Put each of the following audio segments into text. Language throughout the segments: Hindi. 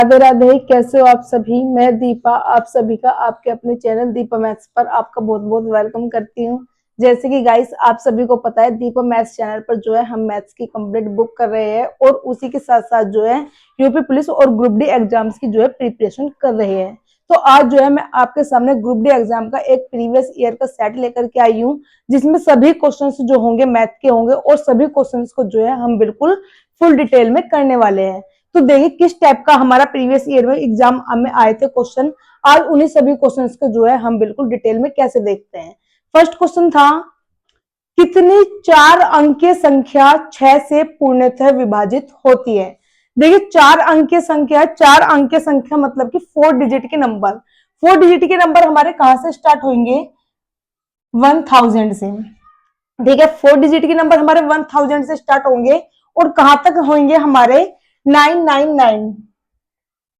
राधे राधे। कैसे हो आप सभी? मैं दीपा आप सभी का आपके अपने चैनल दीपा मैथ्स पर आपका बहुत बहुत वेलकम करती हूँ। जैसे कि गाइस आप सभी को पता है, दीपा मैथ्स चैनल पर जो है हम मैथ्स की कंप्लीट बुक कर रहे हैं और उसी के साथ साथ जो है यूपी पुलिस और ग्रुप डी एग्जाम्स की जो है प्रिपरेशन कर रहे हैं। तो आज जो है मैं आपके सामने ग्रुप डी एग्जाम का एक प्रीवियस ईयर का सेट लेकर के आई हूँ, जिसमें सभी क्वेश्चंस जो होंगे मैथ के होंगे और सभी क्वेश्चंस को जो है हम बिल्कुल फुल डिटेल में करने वाले हैं। तो देखिए किस टाइप का हमारा प्रीवियस ईयर में एग्जाम में आए थे क्वेश्चन। आज उन्हीं सभी क्वेश्चंस को जो है हम बिल्कुल डिटेल में कैसे देखते हैं। फर्स्ट क्वेश्चन था, कितनी 4 अंकीय संख्या 6 से पूर्णतः विभाजित होती है? देखिए 4 अंकीय संख्या, 4 अंकीय संख्या मतलब कि 4 डिजिट के नंबर। 4 डिजिट के नंबर हमारे कहां से स्टार्ट होंगे? 1000 से। ठीक है, 4 डिजिट के नंबर हमारे 1000 से स्टार्ट होंगे और कहां तक होंगे हमारे? 999।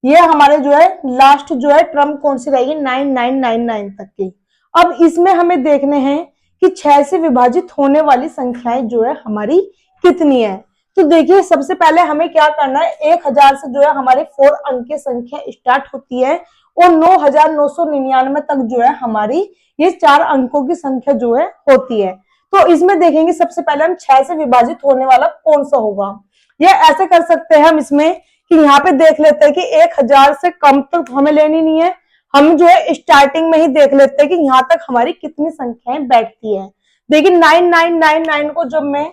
ये हमारे जो है लास्ट जो है टर्म कौन सी रहेगी? 9999 तक की। अब इसमें हमें देखने हैं कि 6 से विभाजित होने वाली संख्याएं जो है हमारी कितनी है। तो देखिए सबसे पहले हमें क्या करना है, 1000 से जो है हमारी 4 अंक की संख्या स्टार्ट होती है और 9999 तक जो है हमारी ये 4 अंकों की संख्या जो है होती है। तो इसमें देखेंगे सबसे पहले हम 6 से विभाजित होने वाला कौन सा होगा। ये ऐसे कर सकते हैं हम इसमें कि यहाँ पे देख लेते हैं कि 1000 से कम तक तो हमें लेनी नहीं है, हम जो है स्टार्टिंग में ही देख लेते हैं कि यहाँ तक हमारी कितनी संख्याएं बैठती है। देखिए 9999 को जब मैं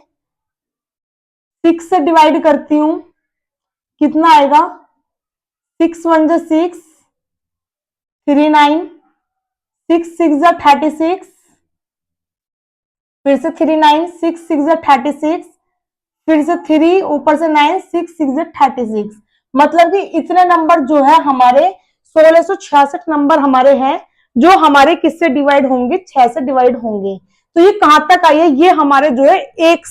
6 से डिवाइड करती हूं कितना आएगा? 6 1 जा 6, 3 9, 6 6 जा 36, फिर से 3 9, 6 6 जा 36, फिर से 3 ऊपर से 9, 6 6 जा 36। मतलब कि इतने नंबर जो है हमारे 1666 नंबर हमारे हैं जो हमारे किससे डिवाइड होंगे? 6 से डिवाइड होंगे। तो ये कहां तक आई है? ये हमारे जो है एक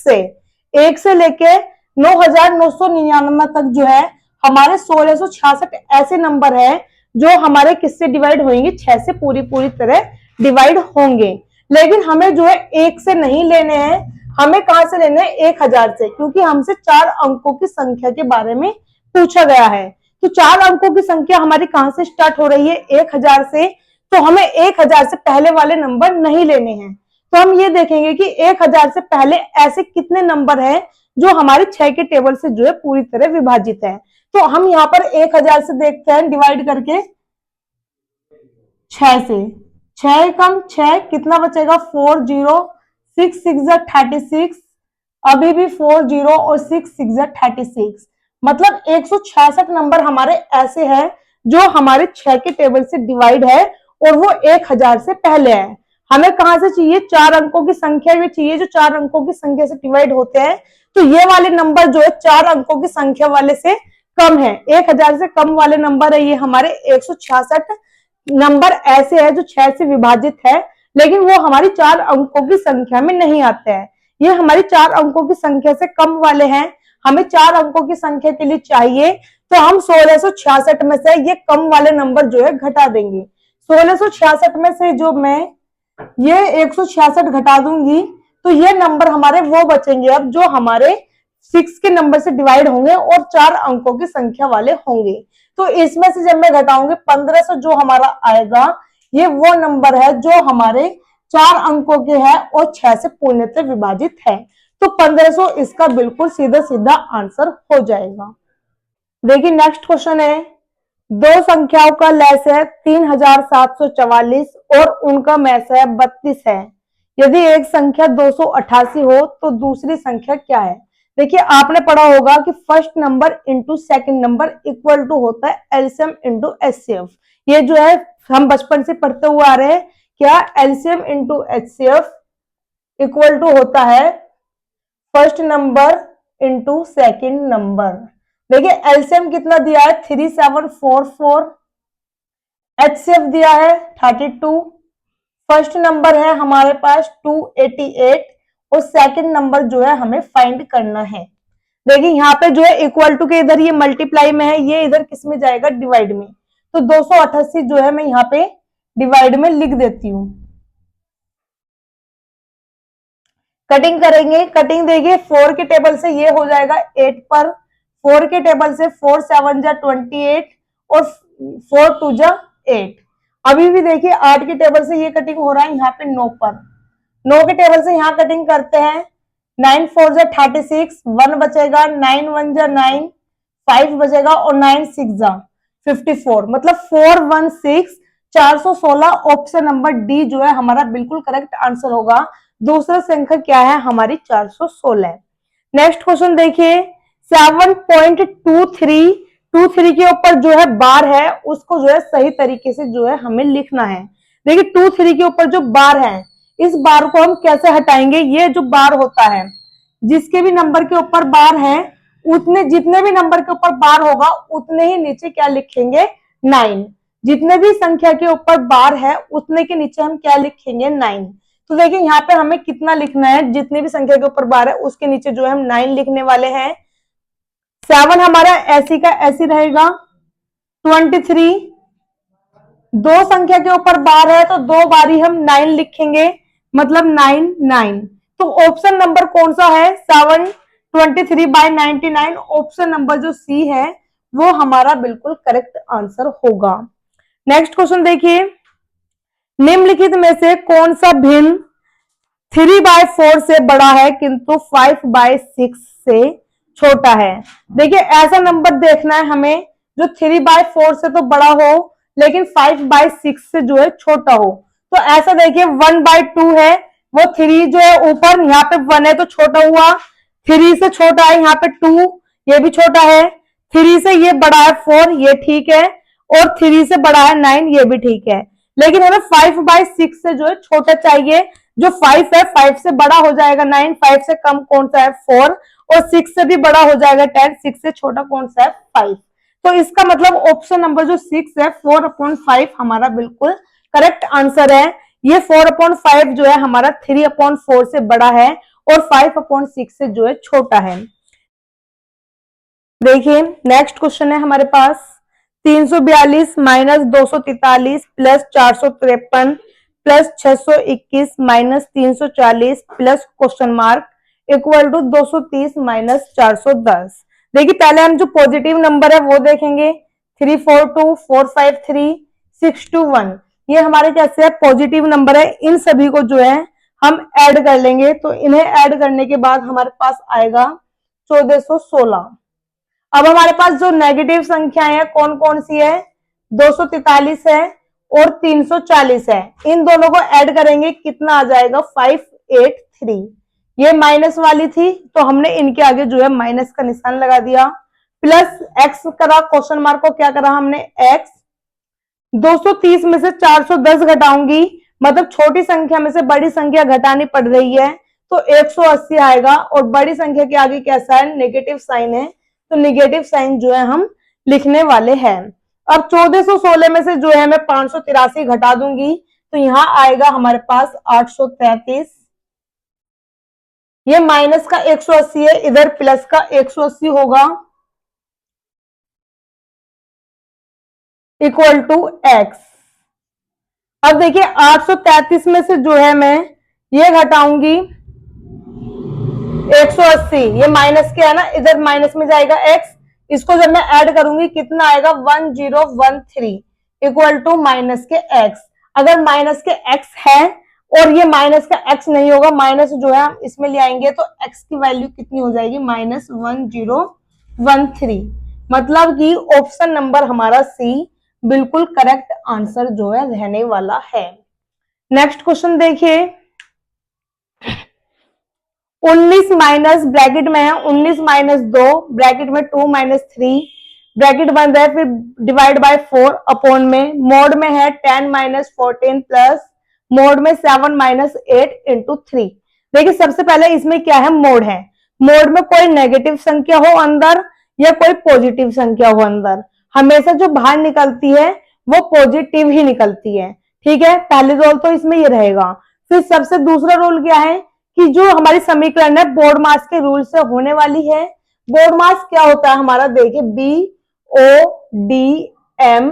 से लेके 9999 तक जो है हमारे 1666 ऐसे नंबर है जो हमारे किससे डिवाइड होंगे? 6 से पूरी पूरी तरह डिवाइड होंगे। लेकिन हमें जो है 1 से नहीं लेने हैं, हमें कहां से लेने हैं? 1000 से, क्योंकि हमसे 4 अंकों की संख्या के बारे में पूछा गया है। तो 4 अंकों की संख्या हमारी कहां से स्टार्ट हो रही है? 1000 से। तो हमें 1000 से पहले वाले नंबर नहीं लेने हैं। तो हम ये देखेंगे कि 1000 से पहले ऐसे कितने नंबर हैं जो हमारे 6 के टेबल से जो है पूरी तरह विभाजित है। तो हम यहाँ पर 1000 से देखते हैं डिवाइड करके 6 से। 6 कम 6 कितना बचेगा? 4 0, 6 6 जा 36, अभी भी 4 0 और 6 6 जा 36। मतलब 166 नंबर हमारे ऐसे हैं जो हमारे 6 के टेबल से डिवाइड है और वो 1000 से पहले है। हमें कहां से चाहिए? 4 अंकों की संख्या भी चाहिए जो 4 अंकों की संख्या से डिवाइड होते हैं। तो ये वाले नंबर जो है 4 अंकों की संख्या वाले से कम है। 1000 से कम वाले नंबर है ये हमारे 166 नंबर ऐसे है जो 6 से विभाजित है, लेकिन वो हमारी 4 अंकों की संख्या में नहीं आते हैं। ये हमारी 4 अंकों की संख्या से कम वाले हैं, हमें 4 अंकों की संख्या के लिए चाहिए। तो हम 1666 में से ये कम वाले नंबर जो है घटा देंगे। 1666 में से जो मैं ये 166 घटा दूंगी तो ये नंबर हमारे वो बचेंगे अब जो हमारे 6 के नंबर से डिवाइड होंगे और 4 अंकों की संख्या वाले होंगे। तो इसमें से जब मैं घटाऊंगी 1500 जो हमारा आएगा, ये वो नंबर है जो हमारे 4 अंकों के है और 6 से पूर्णतः विभाजित है। तो 1500 इसका बिल्कुल सीधा सीधा आंसर हो जाएगा। देखिए नेक्स्ट क्वेश्चन है, दो संख्याओं का लैस है 3744 और उनका मैस है 32 है। यदि एक संख्या 288 हो तो दूसरी संख्या क्या है? देखिए आपने पढ़ा होगा कि first number into second number equal to होता है एलसीएम इंटू एचसीएफ। ये जो है हम बचपन से पढ़ते हुए आ रहे हैं। क्या? LCM into HCF equal to होता है first number into second number. देखिए एलसीएम कितना दिया है? 3744, एचसीएफ दिया है 32, फर्स्ट नंबर है हमारे पास 288 और सेकंड नंबर जो है हमें फाइंड करना है। देखिए यहाँ पे जो है इक्वल टू के इधर ये मल्टीप्लाई में है, ये इधर किस में जाएगा? डिवाइड में। तो 288 जो है मैं यहाँ पे डिवाइड में लिख देती हूँ। कटिंग करेंगे, कटिंग देखिए 4 के टेबल से ये हो जाएगा 8 पर, 4 के टेबल से 4 7 जा 28 और 4 2 जा 8। अभी भी देखिए 8 के टेबल से ये कटिंग हो रहा है यहाँ पे 9 पर, 9 के टेबल से यहाँ कटिंग करते हैं, 9 4 जा 36, 1 बचेगा, 9 1 जा 9, 5 बचेगा और 9 6 जा 54, मतलब 416 416। ऑप्शन नंबर डी जो है हमारा बिल्कुल करेक्ट आंसर होगा। दूसरा संख्या क्या है हमारी 416। नेक्स्ट क्वेश्चन देखिए 7.23 के ऊपर जो है बार है उसको जो है सही तरीके से जो है हमें लिखना है। देखिए 23 के ऊपर जो बार है इस बार को हम कैसे हटाएंगे। ये जो बार होता है जिसके भी नंबर के ऊपर बार है उतने जितने भी नंबर के ऊपर बार होगा उतने ही नीचे क्या लिखेंगे 9। जितने भी संख्या के ऊपर बार है उतने के नीचे हम क्या लिखेंगे 9। तो देखिए यहाँ पे हमें कितना लिखना है, जितनी भी संख्या के ऊपर बार है उसके नीचे जो है हम 9 लिखने वाले हैं। 7 हमारा ऐसी का ऐसी रहेगा। 23 दो संख्या के ऊपर बार है तो 2 बारी हम 9 लिखेंगे, मतलब 9 9। तो ऑप्शन नंबर कौन सा है 723/99। ऑप्शन नंबर जो सी है वो हमारा बिल्कुल करेक्ट आंसर होगा। नेक्स्ट क्वेश्चन देखिए निम्नलिखित में से कौन सा भिन्न 3/4 से बड़ा है किंतु 5/6 से छोटा है। देखिए ऐसा नंबर देखना है हमें जो 3/4 से तो बड़ा हो लेकिन 5/6 से जो है छोटा हो। तो ऐसा देखिए 1/2 है, वो 3 जो है ऊपर यहाँ पे 1 है तो छोटा हुआ, 3 से छोटा है यहाँ पे 2 ये भी छोटा है, 3 से ये बड़ा है 4 ये ठीक है, और 3 से बड़ा है 9 ये भी ठीक है। लेकिन हमें 5/6 से जो है छोटा चाहिए। जो 5 है 5 से बड़ा हो जाएगा 9, 5 से कम कौन सा है 4, और 6 से भी बड़ा हो जाएगा 10, 6 से छोटा कौन सा है 5। तो इसका मतलब ऑप्शन नंबर जो 6 है 4/5 हमारा बिल्कुल करेक्ट आंसर है। ये 4/5 जो है हमारा 3/4 से बड़ा है और 5/6 से जो है छोटा है। देखिए नेक्स्ट क्वेश्चन है हमारे पास 342 minus 243 plus 453 plus 621 minus 340 plus question mark equal to 230 minus 410। देखिए पहले हम जो पॉजिटिव नंबर है वो देखेंगे 342 453 621, ये हमारे कैसे है पॉजिटिव नंबर है। इन सभी को जो है हम ऐड कर लेंगे तो इन्हें ऐड करने के बाद हमारे पास आएगा 1416। अब हमारे पास जो नेगेटिव संख्याएं हैं कौन कौन सी है 243 है और 340 है। इन दोनों को ऐड करेंगे कितना आ जाएगा 583। ये माइनस वाली थी तो हमने इनके आगे जो है माइनस का निशान लगा दिया, प्लस एक्स करा, क्वेश्चन मार्क को क्या करा हमने एक्स। 230 में से 410 घटाऊंगी, मतलब छोटी संख्या में से बड़ी संख्या घटानी पड़ रही है तो 180 आएगा, और बड़ी संख्या के आगे कैसा है नेगेटिव साइन है तो नेगेटिव साइन जो है हम लिखने वाले हैं। अब 1416 में से जो है मैं 583 घटा दूंगी तो यहां आएगा हमारे पास 833। ये माइनस का 180 है, इधर प्लस का 180 होगा इक्वल टू एक्स। अब देखिए 833 में से जो है मैं ये घटाऊंगी 180, ये माइनस के है ना, इधर माइनस में जाएगा x, इसको जब मैं ऐड करूंगी कितना आएगा 1013 इक्वल टू माइनस के x। अगर माइनस के x है और ये माइनस का x नहीं होगा, माइनस जो है हम इसमें ले आएंगे तो x की वैल्यू कितनी हो जाएगी -1013। मतलब कि ऑप्शन नंबर हमारा सी बिल्कुल करेक्ट आंसर जो है रहने वाला है। नेक्स्ट क्वेश्चन देखिए 19 माइनस ब्रैकेट में है 19 माइनस 2 ब्रैकेट में 2 माइनस 3 ब्रैकेट बन रहा है, फिर डिवाइड बाय 4 अपॉन में मोड में है 10 माइनस 14 प्लस मोड में 7 माइनस 8 इंटू 3। देखिए सबसे पहले इसमें क्या है मोड है, मोड में कोई नेगेटिव संख्या हो अंदर या कोई पॉजिटिव संख्या हो अंदर, हमेशा जो बाहर निकलती है वो पॉजिटिव ही निकलती है। ठीक है, पहले रूल तो इसमें ये रहेगा। फिर सबसे दूसरा रूल क्या है कि जो हमारी समीकरण है बोर्ड मास के रूल से होने वाली है। बोर्ड मास क्या होता है हमारा, देखिए BODMAS,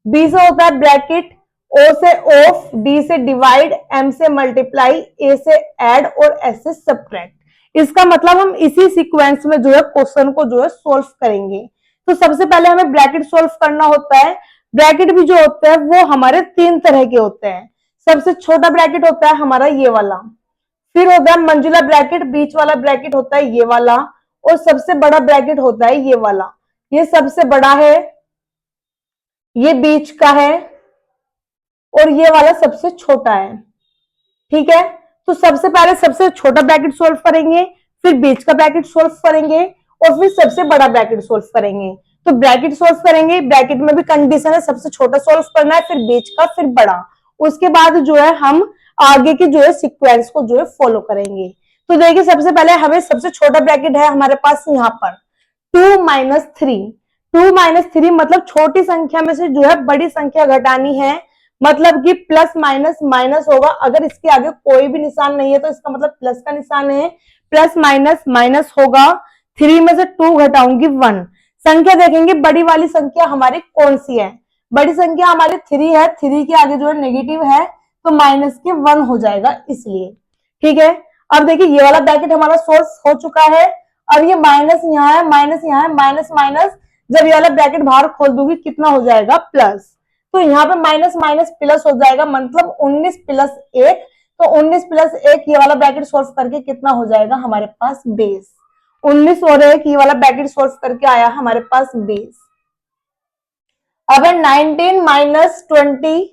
बी से होता है ब्रैकेट, ओ से ऑफ, डी से डिवाइड, एम से मल्टीप्लाई, ए से ऐड और एस से सब्ट्रैक्ट। इसका मतलब हम इसी सीक्वेंस में जो है क्वेश्चन को जो है सोल्व करेंगे। तो सबसे पहले हमें ब्रैकेट सोल्व करना होता है। ब्रैकेट भी जो होते हैं वो हमारे 3 तरह के होते हैं। सबसे छोटा ब्रैकेट होता है हमारा ये वाला, फिर होता है मंजुला ब्रैकेट, बीच वाला ब्रैकेट होता है ये वाला, और सबसे बड़ा ब्रैकेट होता है ये वाला। ये सबसे बड़ा है, ये बीच का है, और ये वाला सबसे छोटा है। ठीक है, तो सबसे पहले सबसे छोटा ब्रैकेट सोल्व करेंगे, फिर बीच का ब्रैकेट सोल्व करेंगे, और फिर सबसे बड़ा ब्रैकेट सोल्व करेंगे। तो ब्रैकेट सोल्व करेंगे, ब्रैकेट में भी कंडीशन है सबसे छोटा सोल्व करना है, फिर बीच का, फिर बड़ा। उसके बाद जो है हम आगे की जो है सीक्वेंस को जो है फॉलो करेंगे। तो देखिए सबसे पहले हमें सबसे छोटा ब्रैकेट है हमारे पास यहाँ पर 2 माइनस 3। 2 माइनस 3 मतलब छोटी संख्या में से जो है बड़ी संख्या घटानी है, मतलब कि प्लस माइनस माइनस होगा। अगर इसके आगे कोई भी निशान नहीं है तो इसका मतलब प्लस का निशान है, प्लस माइनस माइनस होगा। 3 में से 2 घटाऊंगी 1। संख्या देखेंगे बड़ी वाली संख्या हमारी कौन सी है, बड़ी संख्या हमारी 3 है। 3 के आगे जो है नेगेटिव है तो माइनस के 1 हो जाएगा इसलिए। ठीक है, अब देखिए ये वाला ब्रैकेट हमारा सोल्व हो चुका है। अब ये माइनस यहाँ है, माइनस यहाँ है, माइनस माइनस, जब ये वाला ब्रैकेट बाहर खोल दूंगी कितना हो जाएगा, प्लस। तो यहाँ पे माइनस माइनस प्लस हो जाएगा, मतलब 19 प्लस 1। तो 19 प्लस 1 ये वाला ब्रैकेट सोल्व करके कितना हो जाएगा हमारे पास 20। 19 और 1 ये वाला ब्रैकेट सोल्व करके आया हमारे पास 20। अब है 19 माइनस 20,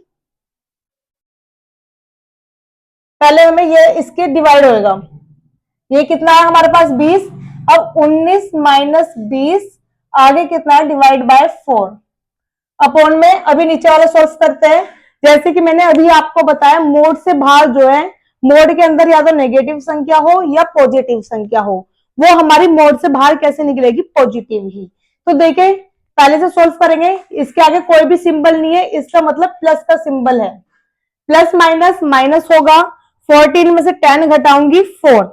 पहले हमें ये इसके डिवाइड होगा, ये कितना है हमारे पास 20। अब 19 माइनस 20 आगे कितना है, डिवाइड बाय 4 अपॉन में। अभी नीचे वाला सोल्व करते हैं। जैसे कि मैंने अभी आपको बताया, मोड से बाहर जो है, मोड के अंदर या तो नेगेटिव संख्या हो या पॉजिटिव संख्या हो, वो हमारी मोड से बाहर कैसे निकलेगी, पॉजिटिव ही। तो देखिए पहले से सोल्व करेंगे, इसके आगे कोई भी सिंबल नहीं है, इसका मतलब प्लस का सिंबल है। प्लस माइनस माइनस होगा, 14 में से 10 घटाऊंगी 4।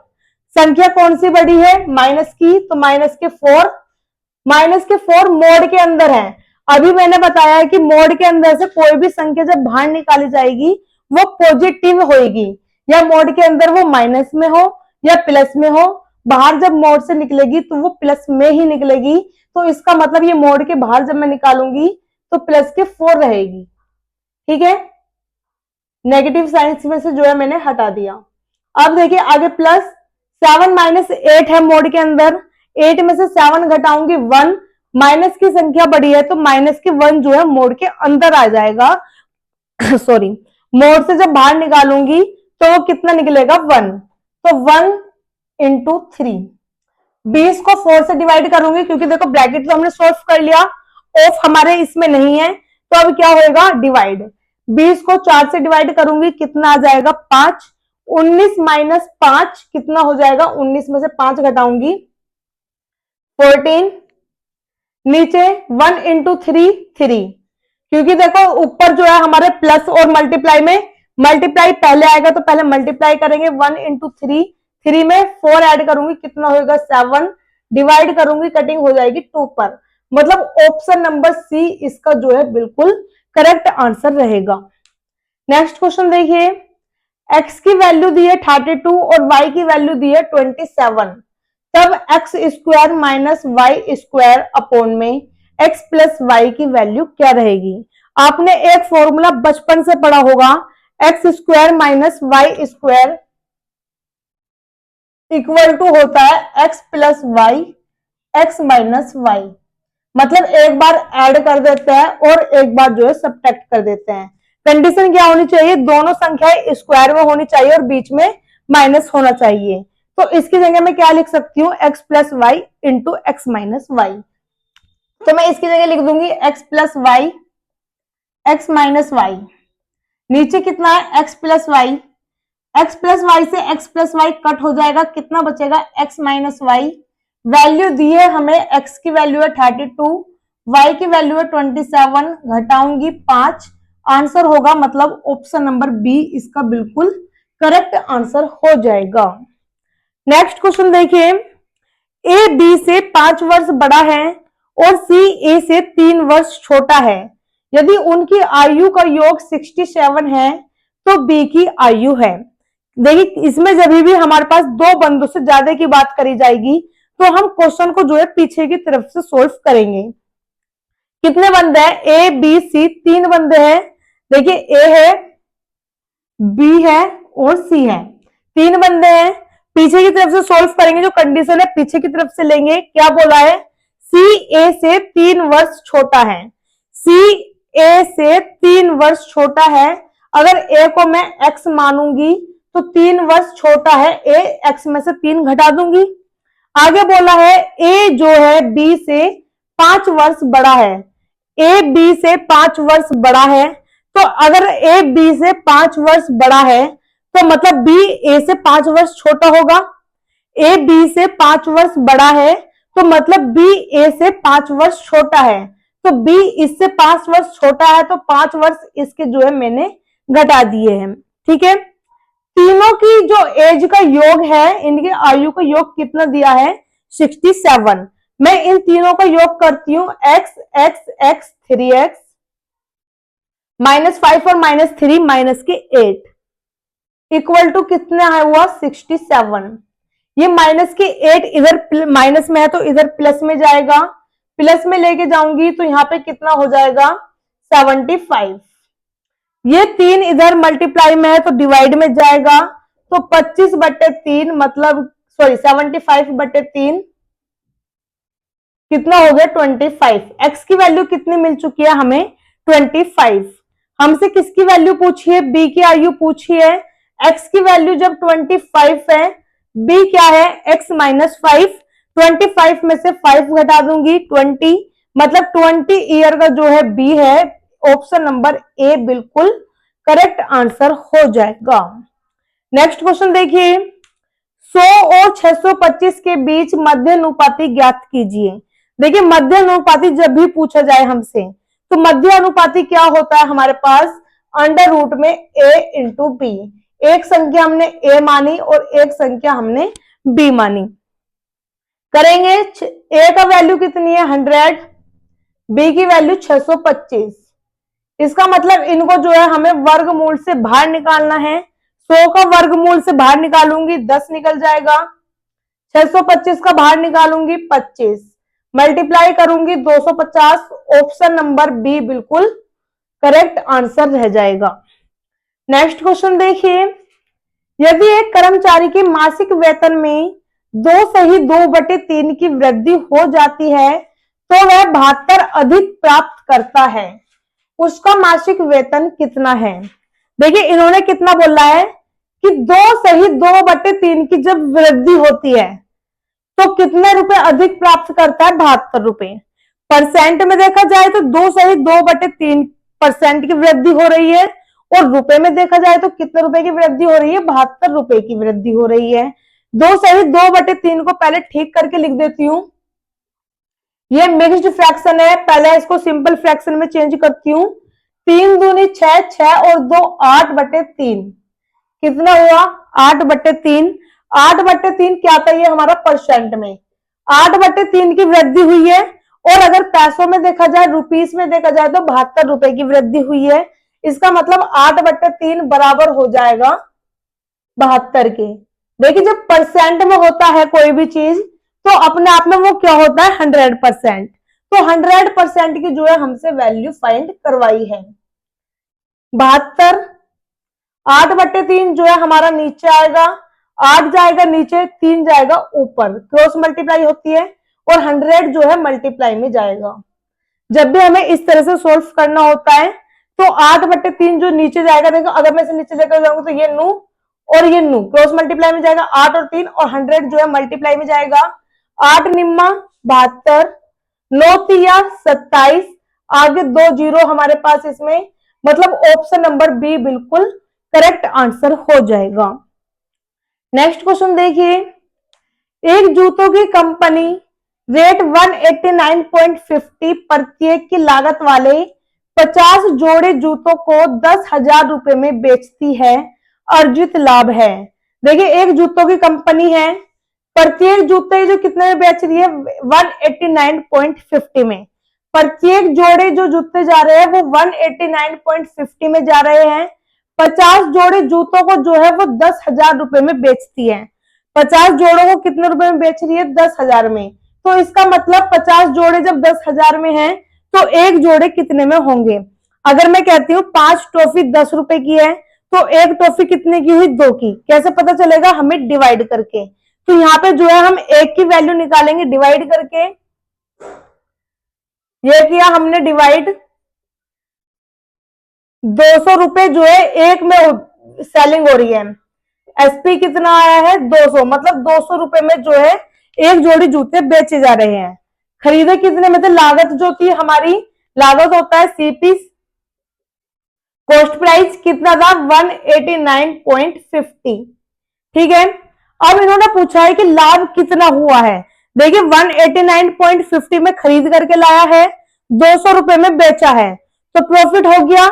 संख्या कौन सी बड़ी है, माइनस की, तो माइनस के 4। माइनस के 4 मोड के अंदर है। अभी मैंने बताया है कि मोड के अंदर से कोई भी संख्या जब बाहर निकाली जाएगी वो पॉजिटिव होगी, या मोड के अंदर वो माइनस में हो या प्लस में हो, बाहर जब मोड से निकलेगी तो वो प्लस में ही निकलेगी। तो इसका मतलब ये मोड के बाहर जब मैं निकालूंगी तो प्लस के 4 रहेगी। ठीक है, नेगेटिव साइंस में से जो है मैंने हटा दिया। अब देखिए आगे प्लस 7 माइनस 8 है मोड के अंदर, 8 में से 7 घटाऊंगी 1। माइनस की संख्या बड़ी है तो माइनस के 1 जो है मोड के अंदर आ जाएगा सॉरी, मोड से जब बाहर निकालूंगी तो वो कितना निकलेगा 1। तो 1 इंटू 3। 20 को 4 से डिवाइड करूंगी, क्योंकि देखो ब्रैकेट तो हमने सोल्व कर लिया, ऑफ हमारे इसमें नहीं है, तो अब क्या होगा, डिवाइड। 20 को 4 से डिवाइड करूंगी, कितना आ जाएगा 5। 19 माइनस 5 कितना हो जाएगा, 19 में से 5 घटाऊंगी 14। नीचे 1 इंटू 3 3, क्योंकि देखो ऊपर जो है हमारे प्लस और मल्टीप्लाई में, मल्टीप्लाई पहले आएगा तो पहले मल्टीप्लाई करेंगे। 1 इंटू 3, 3 में 4 ऐड करूंगी, कितना होगा 7। डिवाइड करूंगी, कटिंग हो जाएगी 2 पर। मतलब ऑप्शन नंबर सी इसका जो है बिल्कुल करेक्ट आंसर रहेगा। नेक्स्ट क्वेश्चन देखिए, x की वैल्यू दी है 32 और y की वैल्यू दी है 27, तब x square minus y square upon में x प्लस वाई की वैल्यू क्या रहेगी। आपने एक फॉर्मूला बचपन से पढ़ा होगा, x square minus y square equal to होता है x plus y x minus y. मतलब एक बार ऐड कर देते हैं और एक बार जो है सब्ट्रैक्ट कर देते हैं। कंडीशन क्या होनी चाहिए, दोनों संख्याएं स्क्वायर में होनी चाहिए और बीच में माइनस होना चाहिए। तो इसकी जगह मैं क्या लिख सकती हूँ, x plus y into x minus y. तो मैं इसकी जगह लिख दूंगी x plus y x minus y. नीचे कितना है, x plus y, x plus y से एक्स प्लस वाई कट हो जाएगा, कितना बचेगा एक्स माइनस वाई। वैल्यू दी है हमें, एक्स की वैल्यू है 32, वाई की वैल्यू है 27, घटाऊंगी 5, आंसर होगा, मतलब ऑप्शन नंबर बी इसका बिल्कुल करेक्ट आंसर हो जाएगा। नेक्स्ट क्वेश्चन देखिए, ए बी से 5 वर्ष बड़ा है और सी ए से 3 वर्ष छोटा है। यदि उनकी आयु का योग 67 है तो बी की आयु है। देखिए इसमें जब भी हमारे पास दो बंदों से ज्यादा की बात करी जाएगी तो हम क्वेश्चन को जो है पीछे की तरफ से सोल्व करेंगे। कितने बंदे हैं, ए बी सी, 3 बंदे हैं। देखिए ए है, बी है और सी है, 3 बंदे हैं। पीछे की तरफ से सॉल्व करेंगे, जो कंडीशन है पीछे की तरफ से लेंगे। क्या बोला है, सी ए से 3 वर्ष छोटा है। सी ए से 3 वर्ष छोटा है। अगर ए को मैं एक्स मानूंगी तो 3 वर्ष छोटा है ए, एक्स में से 3 घटा दूंगी। आगे बोला है ए जो है बी से 5 वर्ष बड़ा है। ए बी से 5 वर्ष बड़ा है, तो अगर ए बी से 5 वर्ष बड़ा है तो मतलब बी ए से 5 वर्ष छोटा होगा। ए बी से 5 वर्ष बड़ा है तो मतलब बी ए से 5 वर्ष छोटा है, तो बी इससे 5 वर्ष छोटा है, तो 5 वर्ष इसके जो है मैंने घटा दिए हैं। ठीक है, तीनों की जो एज का योग है, इनके आयु का योग कितना दिया है, 67। मैं इन तीनों का योग करती हूं, एक्स एक्स एक्स 3x -5 और -3 माइनस के 8 इक्वल टू कितना है हुआ, 67। ये माइनस के 8 इधर माइनस में है तो इधर प्लस में जाएगा, प्लस में लेके जाऊंगी तो यहाँ पे कितना हो जाएगा, 75। ये 3 इधर मल्टीप्लाई में है तो डिवाइड में जाएगा, तो 25/3 मतलब सॉरी 75/3 कितना हो गया, 25। एक्स की वैल्यू कितनी मिल चुकी है हमें, 25। हमसे किसकी वैल्यू पूछी है, बी की आयु पूछी है। एक्स की वैल्यू जब 25 है, बी क्या है, एक्स -5, 25 में से 5 घटा दूंगी 20, मतलब 20 ईयर का जो है बी है, ऑप्शन नंबर ए बिल्कुल करेक्ट आंसर हो जाएगा। नेक्स्ट क्वेश्चन देखिए, 100 और 625 के बीच मध्य अनुपाती ज्ञात कीजिए। देखिए मध्य अनुपाती जब भी पूछा जाए हमसे, तो मध्य अनुपाती क्या होता है हमारे पास, अंडर रूट में a इंटू बी। एक संख्या हमने a मानी और एक संख्या हमने b मानी। करेंगे, a का वैल्यू कितनी है 100, b की वैल्यू 625। इसका मतलब इनको जो है हमें वर्गमूल से बाहर निकालना है। 100 का वर्गमूल से बाहर निकालूंगी 10 निकल जाएगा, 625 का बाहर निकालूंगी 25, मल्टीप्लाई करूंगी 250, ऑप्शन नंबर बी बिल्कुल करेक्ट आंसर रह जाएगा। नेक्स्ट क्वेश्चन देखिए, यदि एक कर्मचारी के मासिक वेतन में 2/3 की वृद्धि हो जाती है तो वह 72 अधिक प्राप्त करता है, उसका मासिक वेतन कितना है। देखिए इन्होंने कितना बोला है कि 2/3 की जब वृद्धि होती है तो कितने रुपए अधिक प्राप्त करता है, 72 रुपए। परसेंट में देखा जाए तो 2/3% की वृद्धि हो रही है, और रुपए में देखा जाए तो कितने रुपए की वृद्धि हो रही है, 72 रुपए की वृद्धि हो रही है। 2/3 को पहले ठीक करके लिख देती हूं, ये मिक्स्ड फ्रैक्शन है, पहले इसको सिंपल फ्रैक्शन में चेंज करती हूँ। 3 दूनी 6, 6 और 2 8/3, कितना हुआ 8/3। 8/3 क्या था, ये हमारा परसेंट में 8/3 की वृद्धि हुई है, और अगर पैसों में देखा जाए, रुपीस में देखा जाए तो 72 रुपए की वृद्धि हुई है। इसका मतलब 8/3 बराबर हो जाएगा 72 के। देखिए जब परसेंट में होता है कोई भी चीज तो अपने आप में वो क्या होता है, 100%। तो 100% की जो है हमसे वैल्यू फाइंड करवाई है। 72, 8/3 जो है हमारा नीचे आएगा, 8 जाएगा नीचे, 3 जाएगा ऊपर, क्रॉस मल्टीप्लाई होती है, और 100 जो है मल्टीप्लाई में जाएगा। जब भी हमें इस तरह से सोल्व करना होता है तो 8/3 जो नीचे जाएगा, देखो अगर मैं इसे नीचे लेकर जाऊंगा तो ये नू और ये नू क्रॉस मल्टीप्लाई में जाएगा, 8 और 3, और 100 जो है मल्टीप्लाई में जाएगा। 8 निम्मा 72, 9 तिया 27, आगे 2 जीरो हमारे पास इसमें, मतलब ऑप्शन नंबर बी बिल्कुल करेक्ट आंसर हो जाएगा। नेक्स्ट क्वेश्चन देखिए, एक जूतों की कंपनी रेट 189.50 प्रत्येक की लागत वाले 50 जोड़े जूतों को 10,000 रुपए में बेचती है, अर्जित लाभ है। देखिए एक जूतों की कंपनी है, प्रत्येक जूते जो कितने में बेच रही है, 189.50 में। प्रत्येक जोड़े जो जूते जा रहे हैं वो 189.50 में जा रहे हैं। 50 जोड़े जूतों को जो है वो 10,000 रुपए में बेचती है। 50 जोड़ों को कितने रुपए में बेच रही है, 10,000 में। तो इसका मतलब 50 जोड़े जब 10,000 में है तो एक जोड़े कितने में होंगे। अगर मैं कहती हूँ 5 टॉफी 10 रुपए की है तो एक टॉफी कितने की हुई, 2 की। कैसे पता चलेगा, हमें डिवाइड करके। तो यहाँ पे जो है हम एक की वैल्यू निकालेंगे डिवाइड करके। ये किया हमने डिवाइड, 200 रुपए जो है एक में सेलिंग हो रही है। एसपी कितना आया है, 200, मतलब 200 रुपए में जो है एक जोड़ी जूते बेचे जा रहे हैं। खरीदे कितने में थे, लागत जो थी हमारी, लागत होता है सीपी, कॉस्ट प्राइस कितना था 189.50। ठीक है, अब इन्होंने पूछा है कि लाभ कितना हुआ है। देखिए 189.50 में खरीद करके लाया है, 200 रुपए में बेचा है, तो प्रॉफिट हो गया।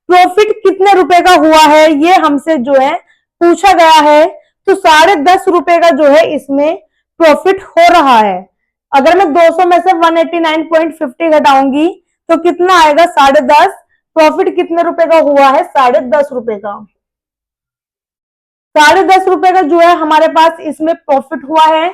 प्रॉफिट कितने रुपए का हुआ है ये हमसे जो है पूछा गया है, तो 10.5 रुपए का जो है इसमें प्रॉफिट हो रहा है। अगर मैं 200 में से 189.50 घटाऊंगी तो कितना आएगा, 10.5। प्रॉफिट कितने रुपए का हुआ है, 10.5 रुपए का। 10.5 रुपए का जो है हमारे पास इसमें प्रॉफिट हुआ है,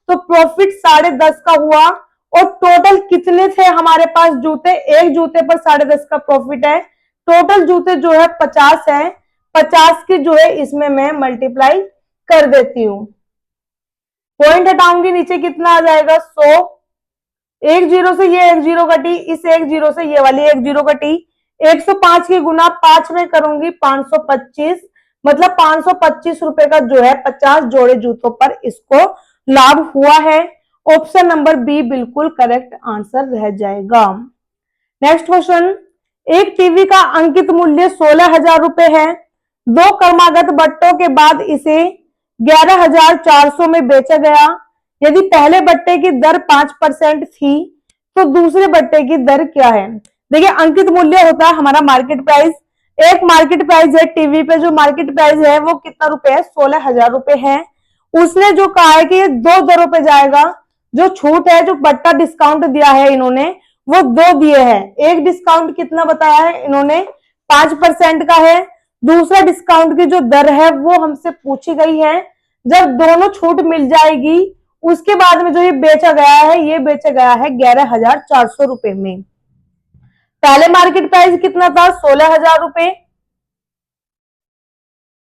तो प्रॉफिट 10.5 का हुआ। और टोटल कितने थे हमारे पास जूते, एक जूते पर 10.5 का प्रॉफिट है। टोटल जूते जो है 50 है, 50 की जो है इसमें मैं मल्टीप्लाई कर देती हूँ। पॉइंट हटाऊंगी, नीचे कितना आ जाएगा, 100। एक जीरो से ये एक जीरो कटी, इस एक जीरो से ये वाली एक जीरो कटी। 105 की गुना 5 में करूंगी 525, मतलब 525 रुपए का जो है 50 जोड़े जूतों पर इसको लाभ हुआ है। ऑप्शन नंबर बी बिल्कुल करेक्ट आंसर रह जाएगा। नेक्स्ट क्वेश्चन, एक टीवी का अंकित मूल्य 16,000 रुपए है। 2 क्रमागत बट्टों के बाद इसे 11,400 में बेचा गया। यदि पहले बट्टे की दर 5% थी तो दूसरे बट्टे की दर क्या है। देखिए अंकित मूल्य होता है हमारा मार्केट प्राइस। एक मार्केट प्राइस है टीवी पे, जो मार्केट प्राइस है वो कितना रुपए है, 16,000 रुपए है। उसने जो कहा है कि ये 2 दरों पे जाएगा। जो छूट है, जो बट्टा डिस्काउंट दिया है इन्होंने, वो 2 दिए हैं। एक डिस्काउंट कितना बताया है इन्होंने, 5% का है। दूसरा डिस्काउंट की जो दर है वो हमसे पूछी गई है। जब दोनों छूट मिल जाएगी उसके बाद में जो ये बेचा गया है, ये बेचा गया है 11,400 रुपए में। पहले मार्केट प्राइस कितना था, 16,000 रुपए।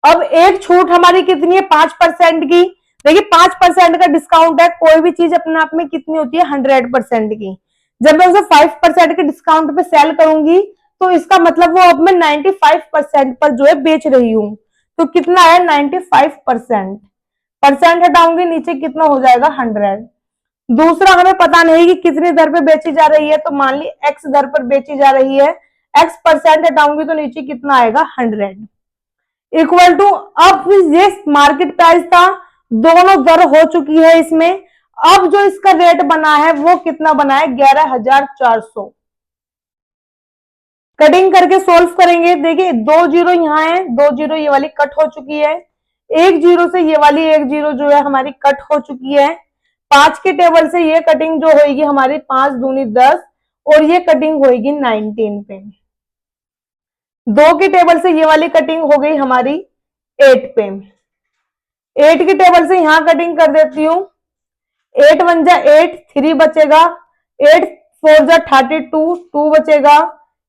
अब एक छूट हमारी कितनी है, 5% की। देखिए 5% का डिस्काउंट है, कोई भी चीज अपने आप में कितनी होती है, 100% की। जब मैं उसे 5% के डिस्काउंट पे सेल करूंगी तो इसका मतलब वो अब मैं 95% पर जो है बेच रही हूं। तो कितना है, 95%। परसेंट हटाऊंगी, नीचे कितना हो जाएगा, 100। दूसरा हमें पता नहीं कि कितनी दर पे बेची जा रही है, तो मान ली एक्स दर पर बेची जा रही है। एक्स परसेंट हटाऊंगी तो नीचे कितना आएगा, 100 इक्वल टू। अब ये मार्केट प्राइस था, दोनों दर हो चुकी है इसमें। अब जो इसका रेट बना है वो कितना बना है, 11,400। कटिंग करके सोल्व करेंगे। देखिए 2 जीरो यहाँ है, 2 जीरो ये वाली कट हो चुकी है। एक जीरो से ये वाली एक जीरो जो है हमारी कट हो चुकी है। 5 के टेबल से ये कटिंग जो होगी हमारी 5 दूनी 10, और ये कटिंग होगी 19 पे। 2 के टेबल से ये वाली कटिंग हो गई हमारी 8 पे। 8 के टेबल से यहां कटिंग कर देती हूँ। 8 1 जा 8, 3 बचेगा। 8 4 जा 32, 2 बचेगा।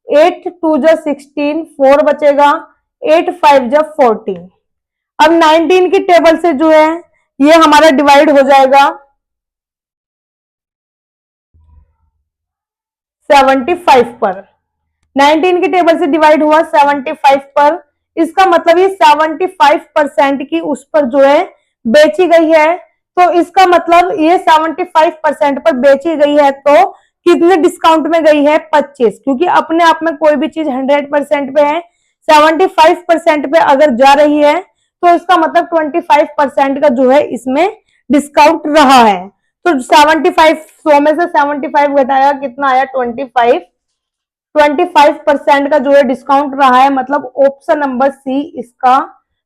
8 2 जा 16, 4 बचेगा। 8 5 जा 14। अब 19 की टेबल से जो है ये हमारा डिवाइड हो जाएगा 75 पर। 19 की टेबल से डिवाइड हुआ 75 पर। इसका मतलब ये 75% की उस पर जो है बेची गई है। तो इसका मतलब ये 75% पर बेची गई है, तो कितने डिस्काउंट में गई है, 25। क्योंकि अपने आप में कोई भी चीज 100% पे है, 75% पे अगर जा रही है तो इसका मतलब 25% का जो है इसमें डिस्काउंट रहा है। तो 75, 100 में से 75 घटाया कितना आया, 25। 25% का जो है डिस्काउंट रहा है, मतलब ऑप्शन नंबर सी इसका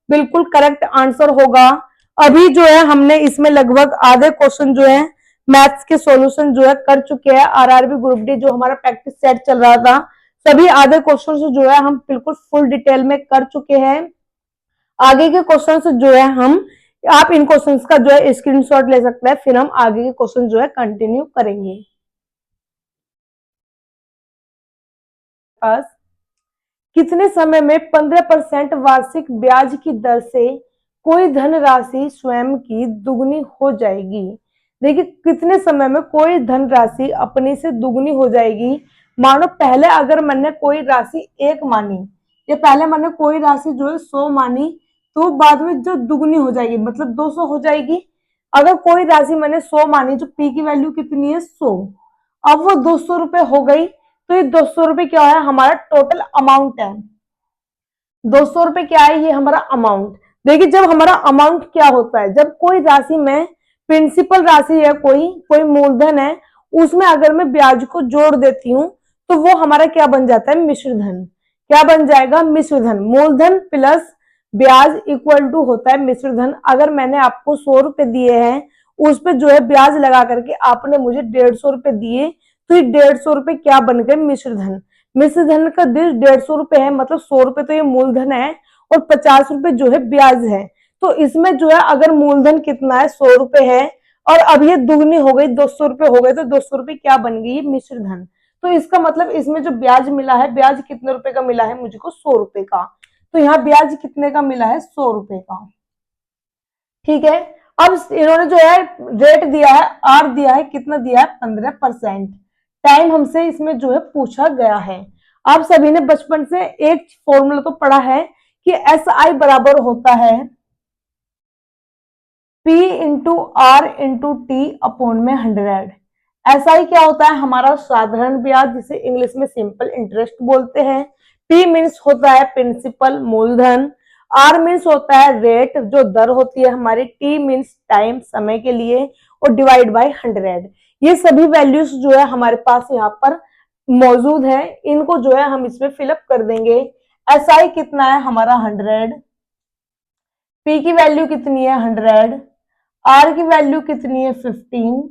बिल्कुल करेक्ट आंसर होगा। अभी जो है हमने इसमें लगभग आधे क्वेश्चन जो है मैथ्स के सॉल्यूशन जो है कर चुके हैं। आरआरबी ग्रुप डी जो हमारा प्रैक्टिस सेट चल रहा था, सभी आधे क्वेश्चन जो है हम बिल्कुल फुल डिटेल में कर चुके हैं। आगे के क्वेश्चन जो है हम, आप इन क्वेश्चंस का जो है स्क्रीनशॉट ले सकते हैं, फिर हम आगे के क्वेश्चन जो है कंटिन्यू करेंगे। पास, कितने समय में 15% वार्षिक ब्याज की दर से कोई धनराशि स्वयं की दुगनी हो जाएगी। देखिए कितने समय में कोई धनराशि अपनी से दुगनी हो जाएगी। मानो पहले अगर मैंने कोई राशि 1 मानी या पहले मैंने कोई राशि जो है 100 मानी, तो बाद में जो दुगनी हो जाएगी मतलब 200 हो जाएगी। अगर कोई राशि मैंने 100 मानी, जो पी की वैल्यू कितनी है 100, अब वो 200 रुपए हो गई, तो ये 200 रुपए क्या है हमारा टोटल अमाउंट है। 200 रुपए क्या है, ये हमारा अमाउंट। देखिए जब हमारा अमाउंट क्या होता है, जब कोई राशि में प्रिंसिपल राशि है, कोई मूलधन है, उसमें अगर मैं ब्याज को जोड़ देती हूँ तो वो हमारा क्या बन जाता है, मिश्र धन। क्या बन जाएगा, मिश्र धन। मूलधन प्लस ब्याज इक्वल टू होता है मिश्र धन। अगर मैंने आपको 100 रुपए दिए हैं, उस पर जो है ब्याज लगा करके आपने मुझे 150 रुपए दिए, तो ये 150 रुपए क्या बन गए, मिश्र धन। मिश्र धन का दिल 150 रुपए है, मतलब 100 रुपए तो ये मूलधन है और 50 रुपए जो है ब्याज है। तो इसमें जो है अगर मूलधन कितना है 100 रुपए है और अब ये दुगनी हो गई 200 रुपए हो गए, तो 200 रुपए क्या बन गई, मिश्र धन। तो इसका मतलब इसमें जो ब्याज मिला है, ब्याज कितने रुपए का मिला है मुझको, 100 रुपए का। तो यहाँ ब्याज कितने का मिला है, 100 रुपए का। ठीक है, अब इन्होंने जो है रेट दिया है, आर दिया है, कितना दिया है, 15%। टाइम हमसे इसमें जो है पूछा गया है। आप सभी ने बचपन से एक फॉर्मूला तो पढ़ा है कि एस आई बराबर होता है P into R into T upon में 100। ऐसा ही क्या होता है, हमारा साधारण ब्याज, जिसे इंग्लिश में सिंपल इंटरेस्ट बोलते हैं। P मीन्स होता है प्रिंसिपल, मूलधन। R मीन्स होता है रेट, जो दर होती है हमारी। T मीन्स टाइम, समय के लिए। और डिवाइड बाय 100। ये सभी वैल्यूज जो है हमारे पास यहाँ पर मौजूद है, इनको जो है हम इसमें फिलअप कर देंगे। SI कितना है हमारा 100, P की वैल्यू कितनी है 100, R की वैल्यू कितनी है 15,